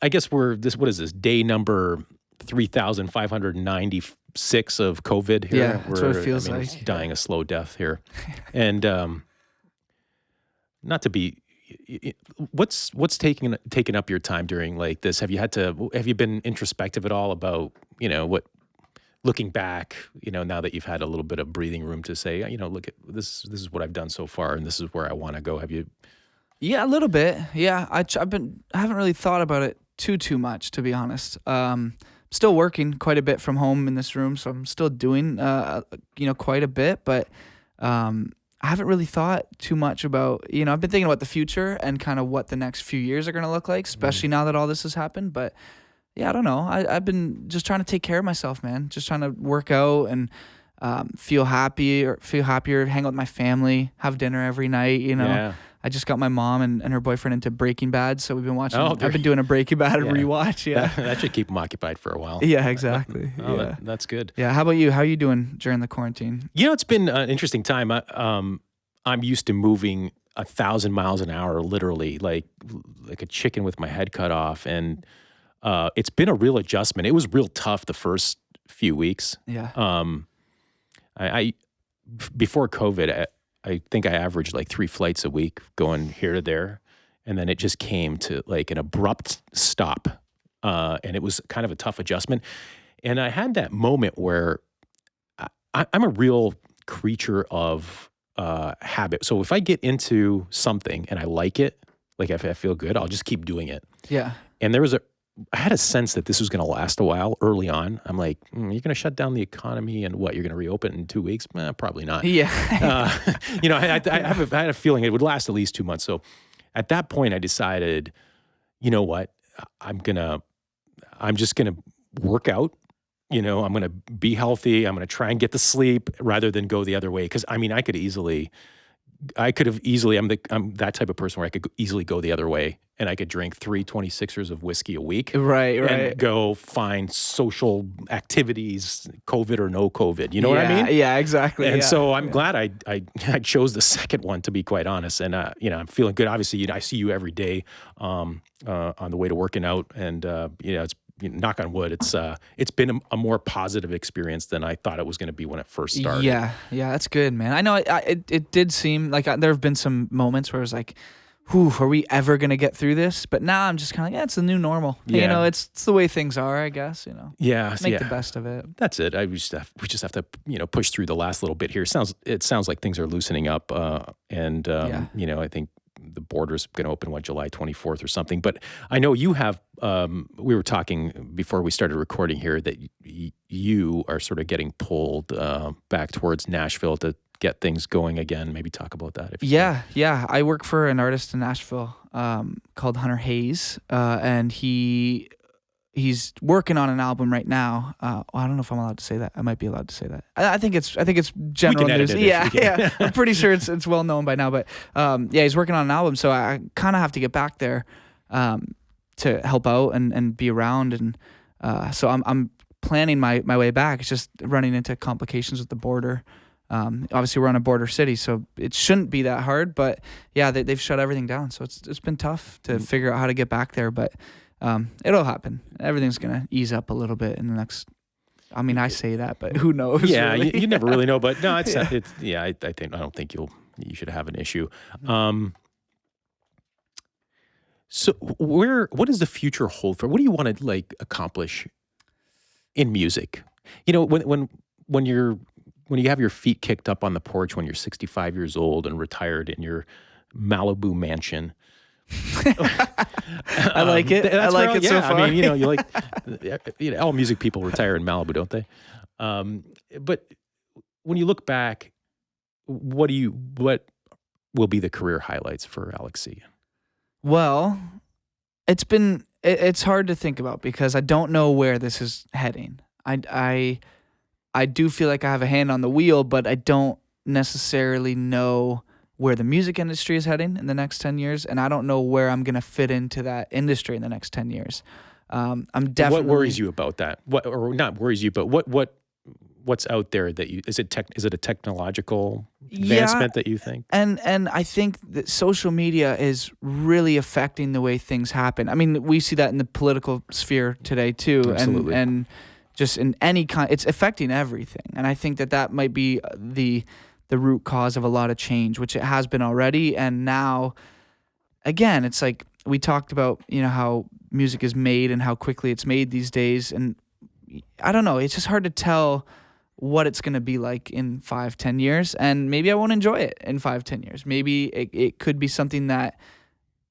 Speaker 1: I guess what is this, day number 3,596 of COVID here?
Speaker 2: Yeah, that's what it feels like.
Speaker 1: It's dying a slow death here. And not to be, what's taking up your time during like this? Have you been introspective at all about, looking back, now that you've had a little bit of breathing room to say, look at this is what I've done so far and this is where I want to go. Have you?
Speaker 2: Yeah, a little bit. Yeah, I haven't really thought about it too much, to be honest. Still working quite a bit from home in this room, so I'm still doing quite a bit, but I haven't really thought too much about, I've been thinking about the future and kind of what the next few years are going to look like, especially now that all this has happened. But yeah, I don't know. I've been just trying to take care of myself, man. Just trying to work out and feel happier, hang out with my family, have dinner every night,
Speaker 1: Yeah.
Speaker 2: I just got my mom and her boyfriend into Breaking Bad, so we've been watching. I've been doing a Breaking Bad rewatch. Yeah,
Speaker 1: that should keep them occupied for a while.
Speaker 2: Yeah, exactly.
Speaker 1: That's good.
Speaker 2: Yeah, how about you? How are you doing during the quarantine?
Speaker 1: It's been an interesting time. I'm used to moving 1,000 miles an hour, literally, like a chicken with my head cut off, and it's been a real adjustment. It was real tough the first few weeks.
Speaker 2: Yeah.
Speaker 1: I before COVID, I think I averaged like 3 flights a week going here to there. And then it just came to like an abrupt stop. And it was kind of a tough adjustment. And I had that moment where I'm a real creature of habit. So if I get into something and I like it, like if I feel good, I'll just keep doing it.
Speaker 2: Yeah.
Speaker 1: And I had a sense that this was going to last a while early on. I'm like, you're going to shut down the economy and what? You're going to reopen in 2 weeks? Probably not.
Speaker 2: Yeah.
Speaker 1: I had a feeling it would last at least 2 months. So at that point, I decided, you know what? I'm just going to work out. I'm going to be healthy. I'm going to try and get the sleep rather than go the other way. Because I'm that type of person where I could easily go the other way and I could drink 3 26ers of whiskey a week.
Speaker 2: Right.
Speaker 1: And go find social activities, COVID or no COVID. You know what I mean?
Speaker 2: Yeah, exactly.
Speaker 1: And so I'm glad I chose the second one, to be quite honest. And, I'm feeling good. Obviously, I see you every day on the way to working out. And, it's, knock on wood, it's been a more positive experience than I thought it was going to be when it first started.
Speaker 2: Yeah, that's good, man. I know it did seem like there have been some moments where I was like, are we ever going to get through this? But now I'm just kind of like, it's the new normal.
Speaker 1: Yeah.
Speaker 2: It's the way things are, I guess,
Speaker 1: Yeah.
Speaker 2: Make the best of it.
Speaker 1: That's it. We just have to, push through the last little bit here. It sounds like things are loosening up. I think the border's going to open, July 24th or something. But I know you have, we were talking before we started recording here that you are sort of getting pulled back towards Nashville to get things going again. Maybe talk about that. If you can.
Speaker 2: Yeah. I work for an artist in Nashville called Hunter Hayes, and he's working on an album right now. I don't know if I'm allowed to say that. I might be allowed to say that. I think it's general news. Yeah. I'm pretty sure it's well known by now. But he's working on an album, so I kind of have to get back there to help out and be around. And so I'm planning my way back. It's just running into complications with the border. Obviously, we're on a border city, so it shouldn't be that hard. But yeah, they've shut everything down, so it's been tough to figure out how to get back there. But it'll happen. Everything's gonna ease up a little bit in the next. I mean, I say that, but who knows?
Speaker 1: Yeah,
Speaker 2: really?
Speaker 1: you never really know. But no, I don't think you should have an issue. So what does the future hold for? What do you want to like accomplish in music? You know, when you have your feet kicked up on the porch when you're 65 years old and retired in your Malibu mansion.
Speaker 2: I like it. I like it so far.
Speaker 1: I mean, you like, all music people retire in Malibu, don't they? But when you look back, what will be the career highlights for Alex Seguin?
Speaker 2: Well, it's hard to think about because I don't know where this is heading. I do feel like I have a hand on the wheel, but I don't necessarily know where the music industry is heading in the next 10 years, and I don't know where I'm going to fit into that industry in the next 10 years. I'm definitely...
Speaker 1: What worries you about that? Or not worries you, but what's out there that is it a technological advancement that you think?
Speaker 2: And I think that social media is really affecting the way things happen. I mean, we see that in the political sphere today too.
Speaker 1: Absolutely.
Speaker 2: And just in any kind, it's affecting everything. And I think that might be the root cause of a lot of change, which it has been already. And now, again, it's like we talked about, how music is made and how quickly it's made these days. And I don't know, it's just hard to tell what it's going to be like in 5-10 years. And maybe I won't enjoy it in 5-10 years. Maybe it could be something that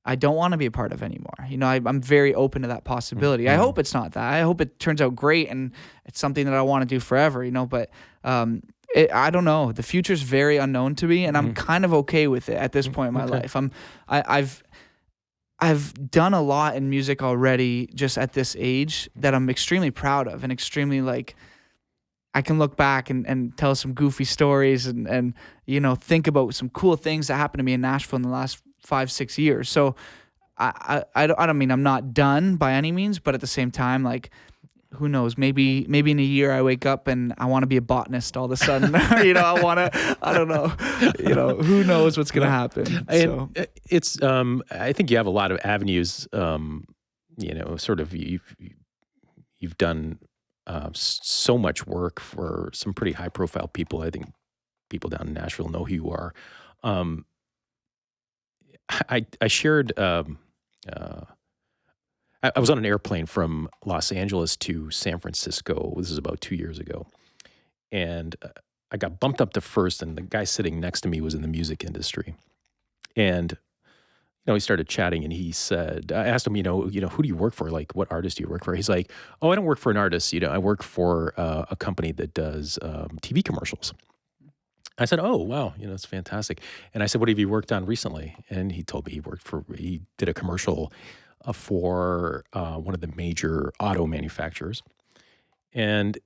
Speaker 2: I don't want to be a part of anymore. I'm very open to that possibility. I hope it's not that. I hope it turns out great and it's something that I want to do forever, but I don't know. The future's very unknown to me, and I'm kind of okay with it at this point in my life. I've done a lot in music already just at this age that I'm extremely proud of and extremely I can look back and tell some goofy stories and think about some cool things that happened to me in Nashville in the last 5-6 years. So I don't mean I'm not done by any means, but at the same time, who knows? Maybe in a year I wake up and I want to be a botanist all of a sudden. I don't know. Who knows what's going to happen. So.
Speaker 1: It's I think you have a lot of avenues. Sort of you've done so much work for some pretty high profile people. I think people down in Nashville know who you are. I shared. I was on an airplane from Los Angeles to San Francisco. This is about 2 years ago. And I got bumped up to first, and the guy sitting next to me was in the music industry. And, he started chatting, and he said, I asked him, who do you work for? Like, what artist do you work for? He's like, oh, I don't work for an artist. I work for a company that does TV commercials. I said, oh, wow, it's fantastic. And I said, what have you worked on recently? And he told me he did a commercial for one of the major auto manufacturers. And,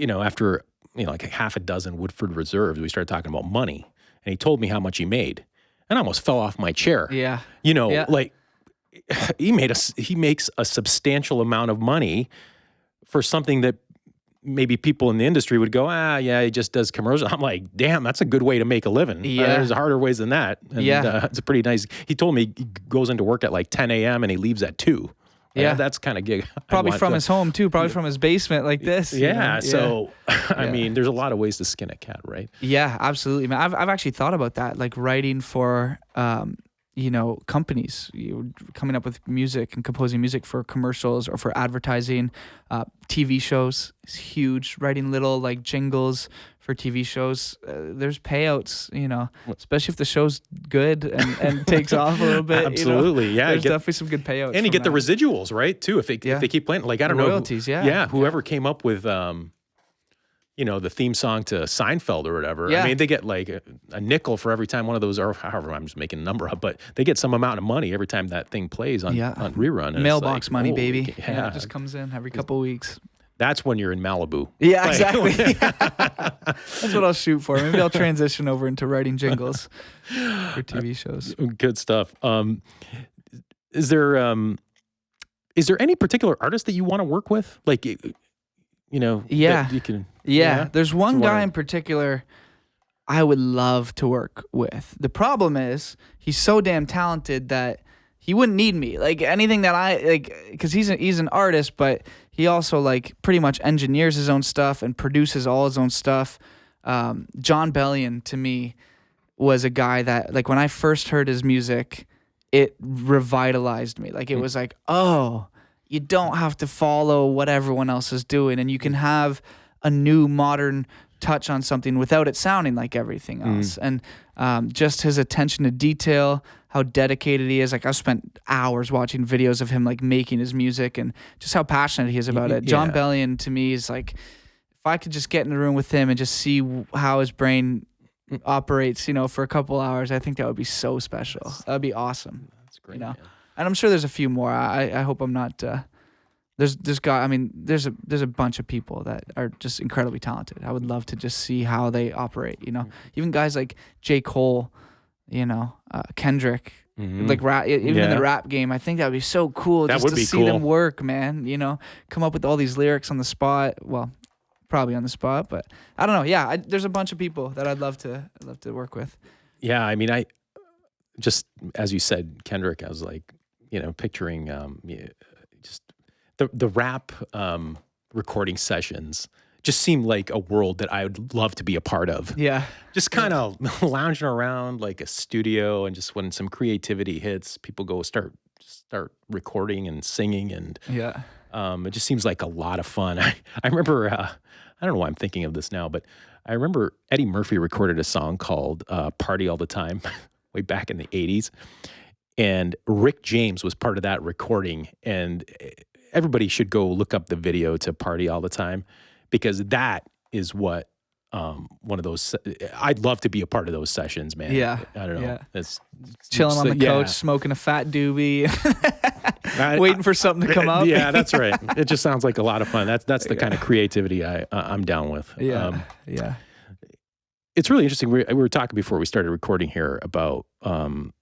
Speaker 1: after, like half a dozen Woodford Reserves, we started talking about money. And he told me how much he made. And I almost fell off my chair.
Speaker 2: Yeah.
Speaker 1: Like he makes a substantial amount of money for something that maybe people in the industry would go, yeah, he just does commercials. I'm like, damn, that's a good way to make a living.
Speaker 2: Yeah.
Speaker 1: There's harder ways than that. And, it's a pretty nice, he told me he goes into work at like 10 a.m. and he leaves at 2. Yeah. That's kind of gig.
Speaker 2: Probably from his home too, probably from his basement like this.
Speaker 1: Yeah. So, I mean, there's a lot of ways to skin a cat, right?
Speaker 2: Yeah, absolutely, man. I've actually thought about that, like writing for, companies, coming up with music and composing music for commercials or for advertising. TV shows is huge. Writing little like jingles for TV shows. There's payouts, especially if the show's good and takes off a little bit.
Speaker 1: Absolutely, yeah.
Speaker 2: There's definitely some good payouts.
Speaker 1: And you get the residuals, right? Too, if they keep playing. Like I don't know,
Speaker 2: royalties.
Speaker 1: Whoever came up with the theme song to Seinfeld or whatever.
Speaker 2: Yeah.
Speaker 1: I mean, they get like a nickel for every time one of those, or however, I'm just making a number up, but they get some amount of money every time that thing plays on rerun. And
Speaker 2: mailbox money, baby.
Speaker 1: Yeah.
Speaker 2: It just comes in every couple of weeks.
Speaker 1: That's when you're in Malibu.
Speaker 2: Yeah, exactly. That's what I'll shoot for. Maybe I'll transition over into writing jingles for TV shows.
Speaker 1: Good stuff. Is there any particular artist that you want to work with? Like,
Speaker 2: Yeah.
Speaker 1: that you can.
Speaker 2: Yeah. There's one guy in particular I would love to work with. The problem is he's so damn talented that he wouldn't need me. Like anything that I like, because he's an artist, but he also like pretty much engineers his own stuff and produces all his own stuff. John Bellion to me was a guy that like when I first heard his music, it revitalized me. Like it was like, oh, you don't have to follow what everyone else is doing, and you can have a new modern touch on something without it sounding like everything else. And just his attention to detail, how dedicated he is. Like I've spent hours watching videos of him like making his music and just how passionate he is about it. John Bellion to me is like, if I could just get in the room with him and just see how his brain operates, you know, for a couple hours, I think that would be so special. That would be awesome.
Speaker 1: That's great.
Speaker 2: You know,
Speaker 1: man.
Speaker 2: and I'm sure there's a few more. I hope I'm not. There's a bunch of people that are just incredibly talented. I would love to just see how they operate, you know. Even guys like J. Cole, you know, Kendrick, like rap, even in the rap game. I think that would be so cool
Speaker 1: That
Speaker 2: just
Speaker 1: would
Speaker 2: to
Speaker 1: be
Speaker 2: see
Speaker 1: cool.
Speaker 2: them work, man, you know, come up with all these lyrics on the spot. Well, probably on the spot, but I don't know. Yeah, there's a bunch of people that I'd love to work with.
Speaker 1: Yeah, I mean, I just, as you said, Kendrick, I was like, you know, picturing just the rap recording sessions just seemed like a world that I would love to be a part of.
Speaker 2: Yeah.
Speaker 1: Just kind of lounging around like a studio, and just when some creativity hits, people go start recording and singing, and it just seems like a lot of fun. I remember, I don't know why I'm thinking of this now, but I remember Eddie Murphy recorded a song called Party All the Time way back in the 80s. And Rick James was part of that recording. And everybody should go look up the video to Party All the Time, because that is what one of those, I'd love to be a part of those sessions, man.
Speaker 2: Yeah.
Speaker 1: I don't know.
Speaker 2: Yeah.
Speaker 1: It's
Speaker 2: chilling on the couch, smoking a fat doobie, waiting for something to come up.
Speaker 1: Yeah, that's right. It just sounds like a lot of fun. That's the kind of creativity I'm down with.
Speaker 2: Yeah.
Speaker 1: It's really interesting. We were talking before we started recording here about, you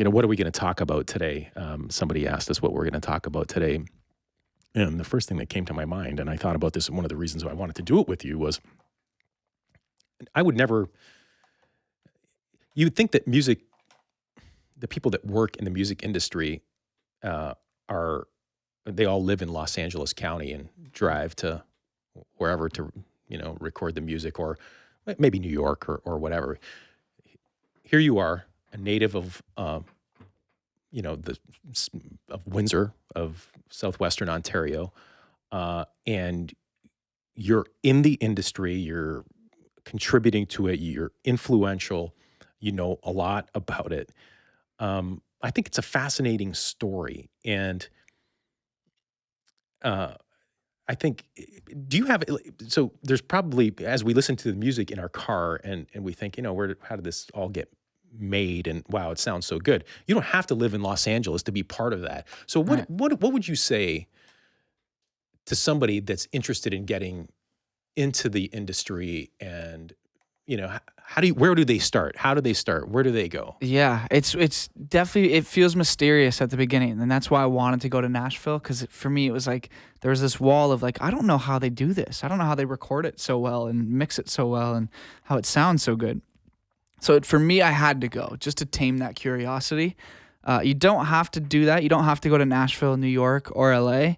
Speaker 1: know, what are we going to talk about today? Somebody asked us what we're going to talk about today. And the first thing that came to my mind, and I thought about this, and one of the reasons why I wanted to do it with you was, I would never, you would think that music, the people that work in the music industry they all live in Los Angeles County and drive to wherever to, you know, record the music, or maybe New York or whatever. Here you are, a native of, you know, of Windsor, of southwestern Ontario, and you're in the industry, you're contributing to it, you're influential, you know a lot about it. I think it's a fascinating story, and I think, do you have, so there's probably, as we listen to the music in our car and we think, you know, how did this all get made, and wow, it sounds so good. You don't have to live in Los Angeles to be part of that. So what would you say to somebody that's interested in getting into the industry, and, you know, where do they start? How do they start? Where do they go?
Speaker 2: Yeah, it's definitely, it feels mysterious at the beginning, and that's why I wanted to go to Nashville, because for me it was like there was this wall of like, I don't know how they do this. I don't know how they record it so well and mix it so well and how it sounds so good. So for me, I had to go just to tame that curiosity. You don't have to do that. You don't have to go to Nashville, New York, or LA.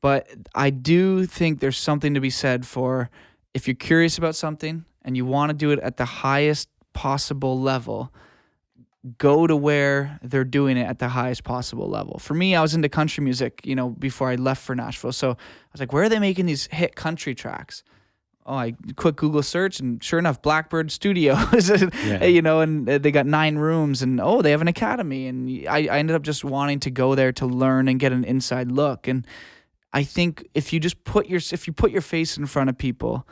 Speaker 2: But I do think there's something to be said for, if you're curious about something and you want to do it at the highest possible level, go to where they're doing it at the highest possible level. For me, I was into country music, you know, before I left for Nashville. So I was like, where are they making these hit country tracks? Oh, I quick Google search, and sure enough, Blackbird Studios, you know, and they got 9 rooms, and they have an academy. And I ended up just wanting to go there to learn and get an inside look. And I think if you put your face in front of people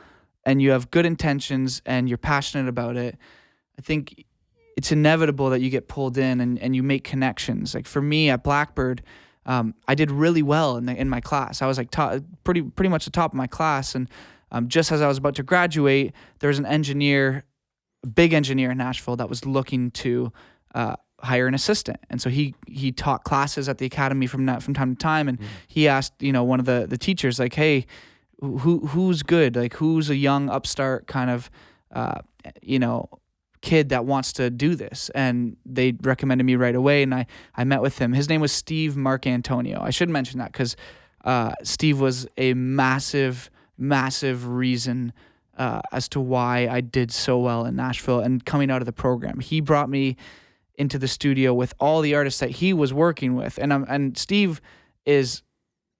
Speaker 2: and you have good intentions and you're passionate about it, I think it's inevitable that you get pulled in and you make connections. Like for me at Blackbird, I did really well in my class. I was like pretty much the top of my class, and just as I was about to graduate, there was a big engineer in Nashville that was looking to hire an assistant. And so he taught classes at the academy from time to time. And he asked, you know, one of the teachers, like, hey, who's good, like who's a young upstart kind of, you know, kid that wants to do this. And they recommended me right away, and I met with him. His name was Steve Marcantonio. I should mention that because Steve was a massive reason as to why I did so well in Nashville and coming out of the program. He brought me into the studio with all the artists that he was working with, and Steve is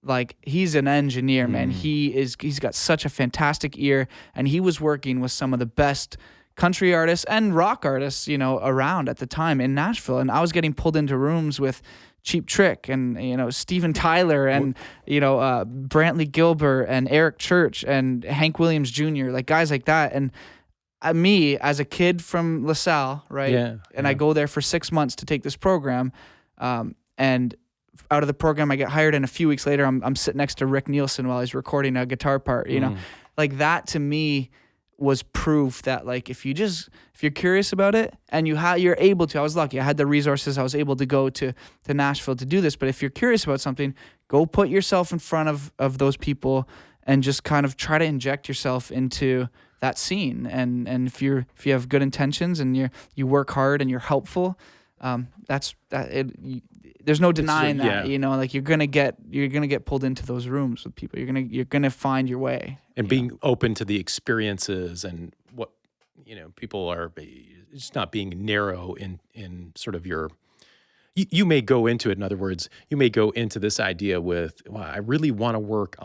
Speaker 2: like, he's an engineer, man. He's got such a fantastic ear, and he was working with some of the best country artists and rock artists, you know, around at the time in Nashville. And I was getting pulled into rooms with Cheap Trick and, you know, Steven Tyler and, you know, Brantley Gilbert and Eric Church and Hank Williams Jr., like guys like that. And me as a kid from LaSalle, right?
Speaker 1: Yeah.
Speaker 2: And I go there for 6 months to take this program. And out of the program, I get hired. And a few weeks later, I'm sitting next to Rick Nielsen while he's recording a guitar part, you know, like that to me was proof that, like, if you're curious about it and you're able to. I was lucky. I had the resources. I was able to go to Nashville to do this. But if you're curious about something, go put yourself in front of those people and just kind of try to inject yourself into that scene. And if you have good intentions and you work hard and you're helpful, there's no denying that, you know, like you're gonna get pulled into those rooms with people. You're gonna find your way.
Speaker 1: And being open to the experiences and what, you know, people are just not being narrow in sort of your. You may go into it. In other words, you may go into this idea with, well, I really want to work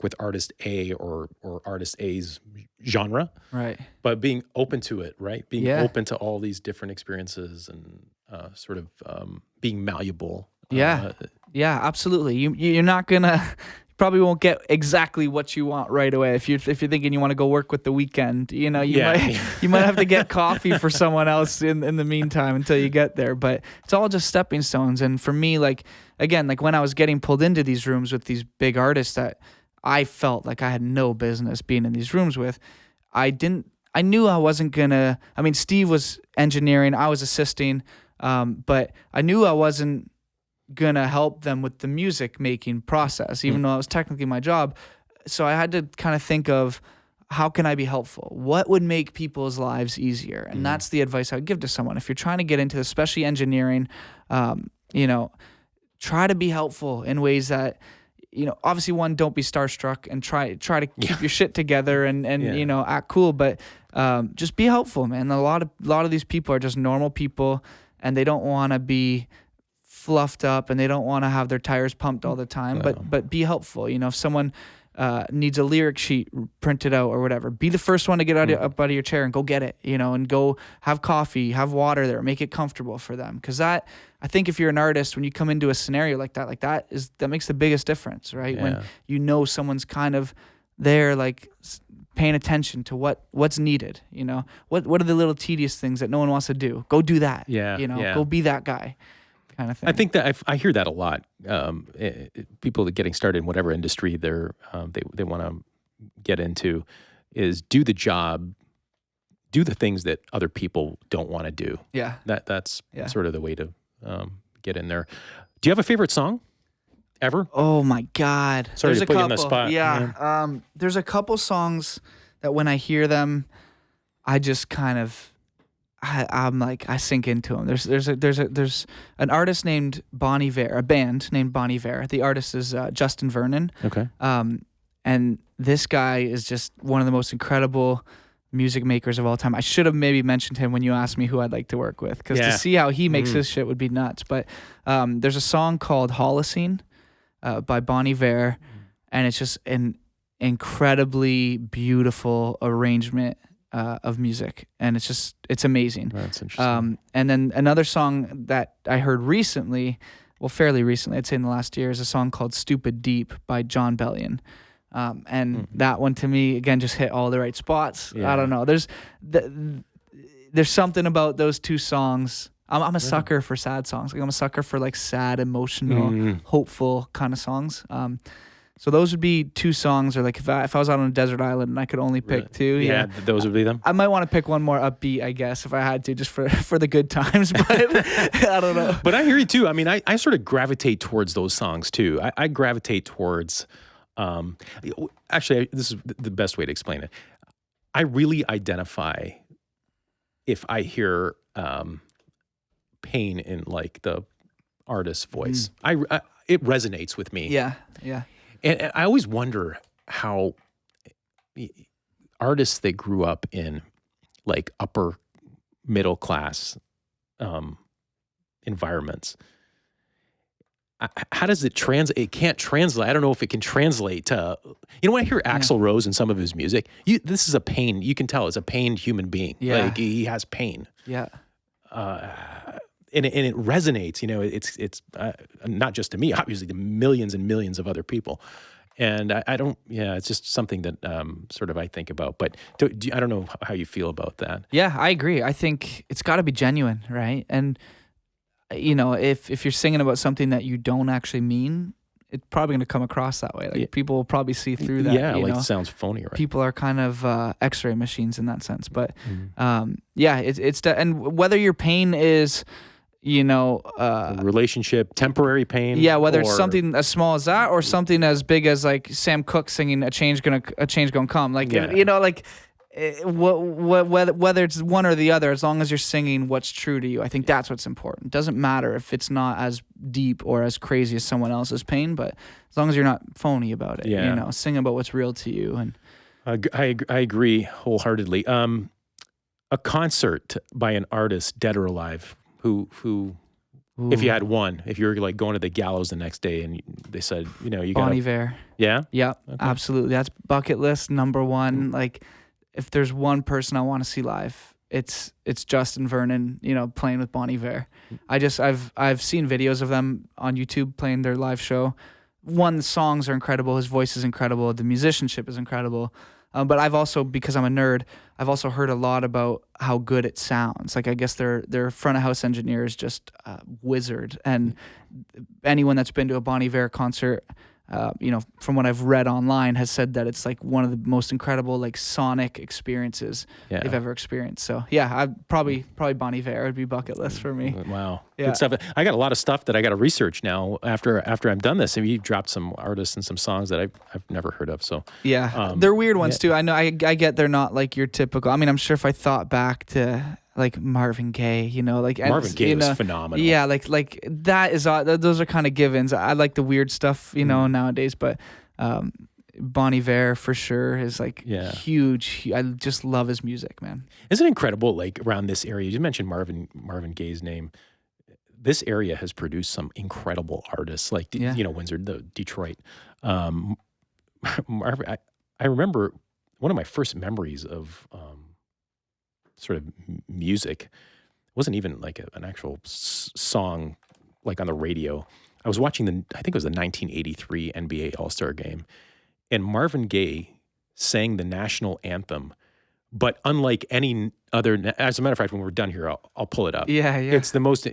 Speaker 1: with artist A or artist A's genre,
Speaker 2: right?
Speaker 1: But being open to it, right? Being open to all these different experiences and sort of being malleable.
Speaker 2: Yeah, absolutely. You're not gonna. Probably won't get exactly what you want right away. If you're thinking you want to go work with The Weeknd, you know, you might have to get coffee for someone else in the meantime until you get there. But it's all just stepping stones. And for me, like, again, like when I was getting pulled into these rooms with these big artists that I felt like I had no business being in these rooms with, I knew I wasn't gonna. I mean, Steve was engineering, I was assisting, but I knew I wasn't gonna help them with the music making process, even though it was technically my job. So I had to kind of think of, how can I be helpful? What would make people's lives easier? And that's the advice I would give to someone. If you're trying to get into, especially engineering, you know, try to be helpful in ways that, you know, obviously one, don't be starstruck and try to keep your shit together and you know, act cool, but just be helpful, man. A lot of these people are just normal people, and they don't want to be fluffed up, and they don't want to have their tires pumped all the time, but be helpful. You know, if someone needs a lyric sheet printed out or whatever, be the first one to get up out of your chair and go get it, you know, and go have coffee, have water there, make it comfortable for them. Because that, I think if you're an artist, when you come into a scenario like that makes the biggest difference, right? Yeah. When you know someone's kind of there, like paying attention to what's needed, you know, what are the little tedious things that no one wants to do? Go do that. You know, go be that guy. Kind of thing.
Speaker 1: I think that I hear that a lot. People that getting started in whatever industry they want to get into is do the job, do the things that other people don't want to do.
Speaker 2: Yeah,
Speaker 1: that's sort of the way to get in there. Do you have a favorite song ever?
Speaker 2: Oh my God!
Speaker 1: Sorry to put you on the spot.
Speaker 2: Yeah, there's a couple songs that when I hear them, I just kind of. I'm like, I sink into them. There's an artist named Bon Iver, a band named Bon Iver. The artist is Justin Vernon.
Speaker 1: Okay.
Speaker 2: And this guy is just one of the most incredible music makers of all time. I should have maybe mentioned him when you asked me who I'd like to work with, because to see how he makes this shit would be nuts. But there's a song called Holocene by Bon Iver, and it's just an incredibly beautiful arrangement of music, and it's amazing.
Speaker 1: That's interesting.
Speaker 2: And then another song that I heard recently, well, fairly recently, I'd say in the last year, is a song called Stupid Deep by John Bellion. And that one to me, again, just hit all the right spots. I don't know. There's something about those two songs. I'm a sucker for sad songs. Like, I'm a sucker for like sad, emotional, hopeful kind of songs. So those would be two songs, or like if I was out on a desert island and I could only pick two.
Speaker 1: Yeah, those would be them.
Speaker 2: I might want to pick one more upbeat, I guess, if I had to, just for the good times. But I don't know.
Speaker 1: But I hear you too. I mean, I sort of gravitate towards those songs too. I gravitate towards Actually, this is the best way to explain it. I really identify if I hear pain in like the artist's voice. It resonates with me.
Speaker 2: Yeah.
Speaker 1: And I always wonder how artists that grew up in like upper middle class environments, how does it translate? It can't translate. I don't know if it can translate to, when I hear Axl Rose and some of his music, this is a pain. You can tell it's a pained human being.
Speaker 2: Yeah.
Speaker 1: Like he has pain.
Speaker 2: Yeah.
Speaker 1: And it resonates, it's not just to me, obviously to millions and millions of other people. And I don't, it's just something that sort of I think about. But I don't know how you feel about that.
Speaker 2: Yeah, I agree. I think it's got to be genuine, right? And, if you're singing about something that you don't actually mean, it's probably going to come across that way. Like people will probably see through that.
Speaker 1: Yeah, it sounds phony, right?
Speaker 2: People are kind of X-ray machines in that sense. But and whether your pain is,
Speaker 1: relationship, temporary pain.
Speaker 2: Yeah, whether it's something as small as that or something as big as like Sam Cooke singing "A Change Gonna Come." Like whether it's one or the other, as long as you're singing what's true to you, I think that's what's important. It doesn't matter if it's not as deep or as crazy as someone else's pain, but as long as you're not phony about it, sing about what's real to you. And
Speaker 1: I agree wholeheartedly. A concert by an artist, dead or alive, who if you had one, if you were like going to the gallows the next day and they said, you got
Speaker 2: Bon Iver.
Speaker 1: Yeah?
Speaker 2: Yeah,
Speaker 1: okay.
Speaker 2: Absolutely. That's bucket list number one. Like, if there's one person I want to see live, it's Justin Vernon, playing with Bon Iver. I've seen videos of them on YouTube playing their live show. The songs are incredible. His voice is incredible. The musicianship is incredible. But I've also, because I'm a nerd, I've also heard a lot about how good it sounds. Like, I guess their front of house engineer is just a wizard. And anyone that's been to a Bon Iver concert, from what I've read online, has said that it's like one of the most incredible like sonic experiences they've ever experienced. So I'd probably Bon Iver would be bucket list for me.
Speaker 1: Wow, good stuff. I got a lot of stuff that I got to research now after I'm done this. And you've dropped some artists and some songs that I've never heard of. So
Speaker 2: they're weird ones too. I know. I get they're not like your typical. I mean, I'm sure if I thought back to like Marvin Gaye,
Speaker 1: Marvin Gaye was phenomenal.
Speaker 2: Yeah, like that is those are kind of givens. I like the weird stuff, nowadays, but Bon Iver for sure is like huge. I just love his music, man.
Speaker 1: Isn't it incredible? Like around this area, you mentioned Marvin Gaye's name. This area has produced some incredible artists, like Windsor, Detroit. Marvin, I remember one of my first memories of sort of music wasn't even like an actual song like on the radio. I was watching I think it was the 1983 NBA All-Star game, and Marvin Gaye sang the national anthem, but unlike any other, as a matter of fact, when we're done here, I'll pull it up.
Speaker 2: Yeah.
Speaker 1: It's the most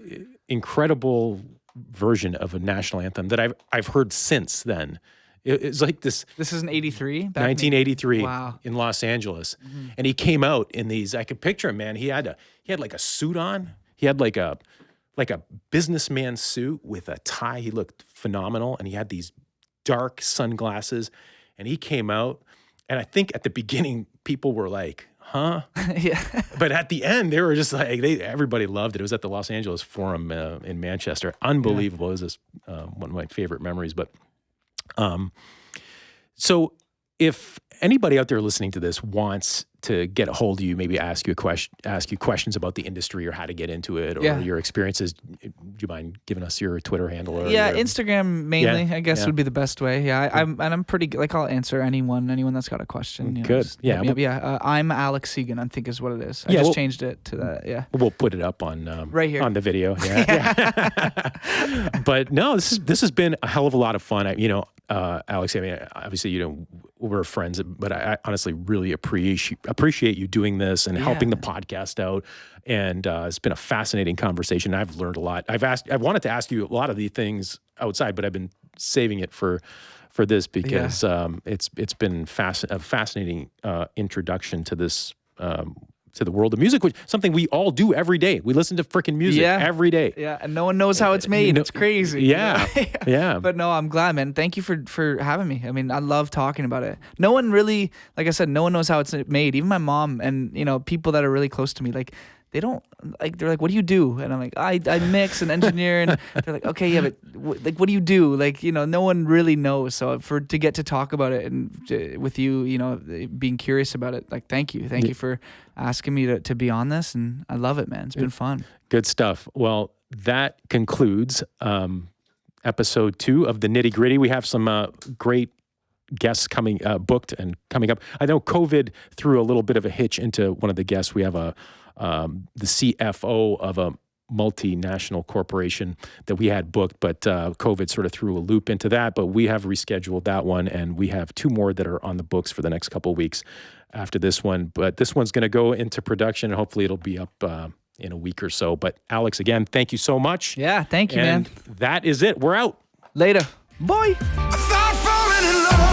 Speaker 1: incredible version of a national anthem that I've heard since then. It's like this.
Speaker 2: This is an 83?
Speaker 1: 1983
Speaker 2: Wow.
Speaker 1: in Los Angeles. Mm-hmm. And he came out in these, I could picture him, man. He had like a suit on. He had like a businessman suit with a tie. He looked phenomenal. And he had these dark sunglasses. And he came out. And I think at the beginning, people were like, huh?
Speaker 2: Yeah.
Speaker 1: But at the end, they were just like, everybody loved it. It was at the Los Angeles Forum in Manchester. Unbelievable. It was just one of my favorite memories. But so if anybody out there listening to this wants to get a hold of you, maybe ask you questions about the industry or how to get into it or your experiences, do you mind giving us your Twitter handle? Or
Speaker 2: Instagram mainly, I guess would be the best way. I'm pretty like I'll answer anyone that's got a question.
Speaker 1: Good.
Speaker 2: I'm Alex Seguin, I think is what it is. I just changed it to that. Yeah.
Speaker 1: We'll put it up on
Speaker 2: right here
Speaker 1: on the video. Yeah. But no, this has been a hell of a lot of fun. Alex, I mean, obviously, we're friends, but I honestly really appreciate you doing this and helping the podcast out. And it's been a fascinating conversation. I've learned a lot. I wanted to ask you a lot of the things outside, but I've been saving it for this because it's been a fascinating introduction to this to to the world of music, which is something we all do every day. We listen to freaking music every day.
Speaker 2: Yeah, and no one knows how it's made. It's crazy.
Speaker 1: Yeah, yeah.
Speaker 2: But no, I'm glad, man. Thank you for having me. I mean, I love talking about it. No one really, like I said, no one knows how it's made. Even my mom and, people that are really close to me, like, they don't, like, they're like, what do you do? And I'm like, I mix and engineer. And they're like, okay, yeah, but what do you do? Like, no one really knows. So to get to talk about it and with you, being curious about it, like, thank you. Thank you for asking me to be on this. And I love it, man. It's been fun.
Speaker 1: Good stuff. Well, that concludes episode 2 of the Nitty Gritty. We have some great guests booked and coming up. I know COVID threw a little bit of a hitch into one of the guests. We have the CFO of a multinational corporation that we had booked, but COVID sort of threw a loop into that. But we have rescheduled that one, and we have 2 more that are on the books for the next couple of weeks after this one. But this one's going to go into production, and hopefully it'll be up in a week or so. But Alex, again, thank you so much.
Speaker 2: Yeah, thank you,
Speaker 1: and
Speaker 2: man.
Speaker 1: That is it. We're out.
Speaker 2: Later. Bye.
Speaker 3: I thought falling in love.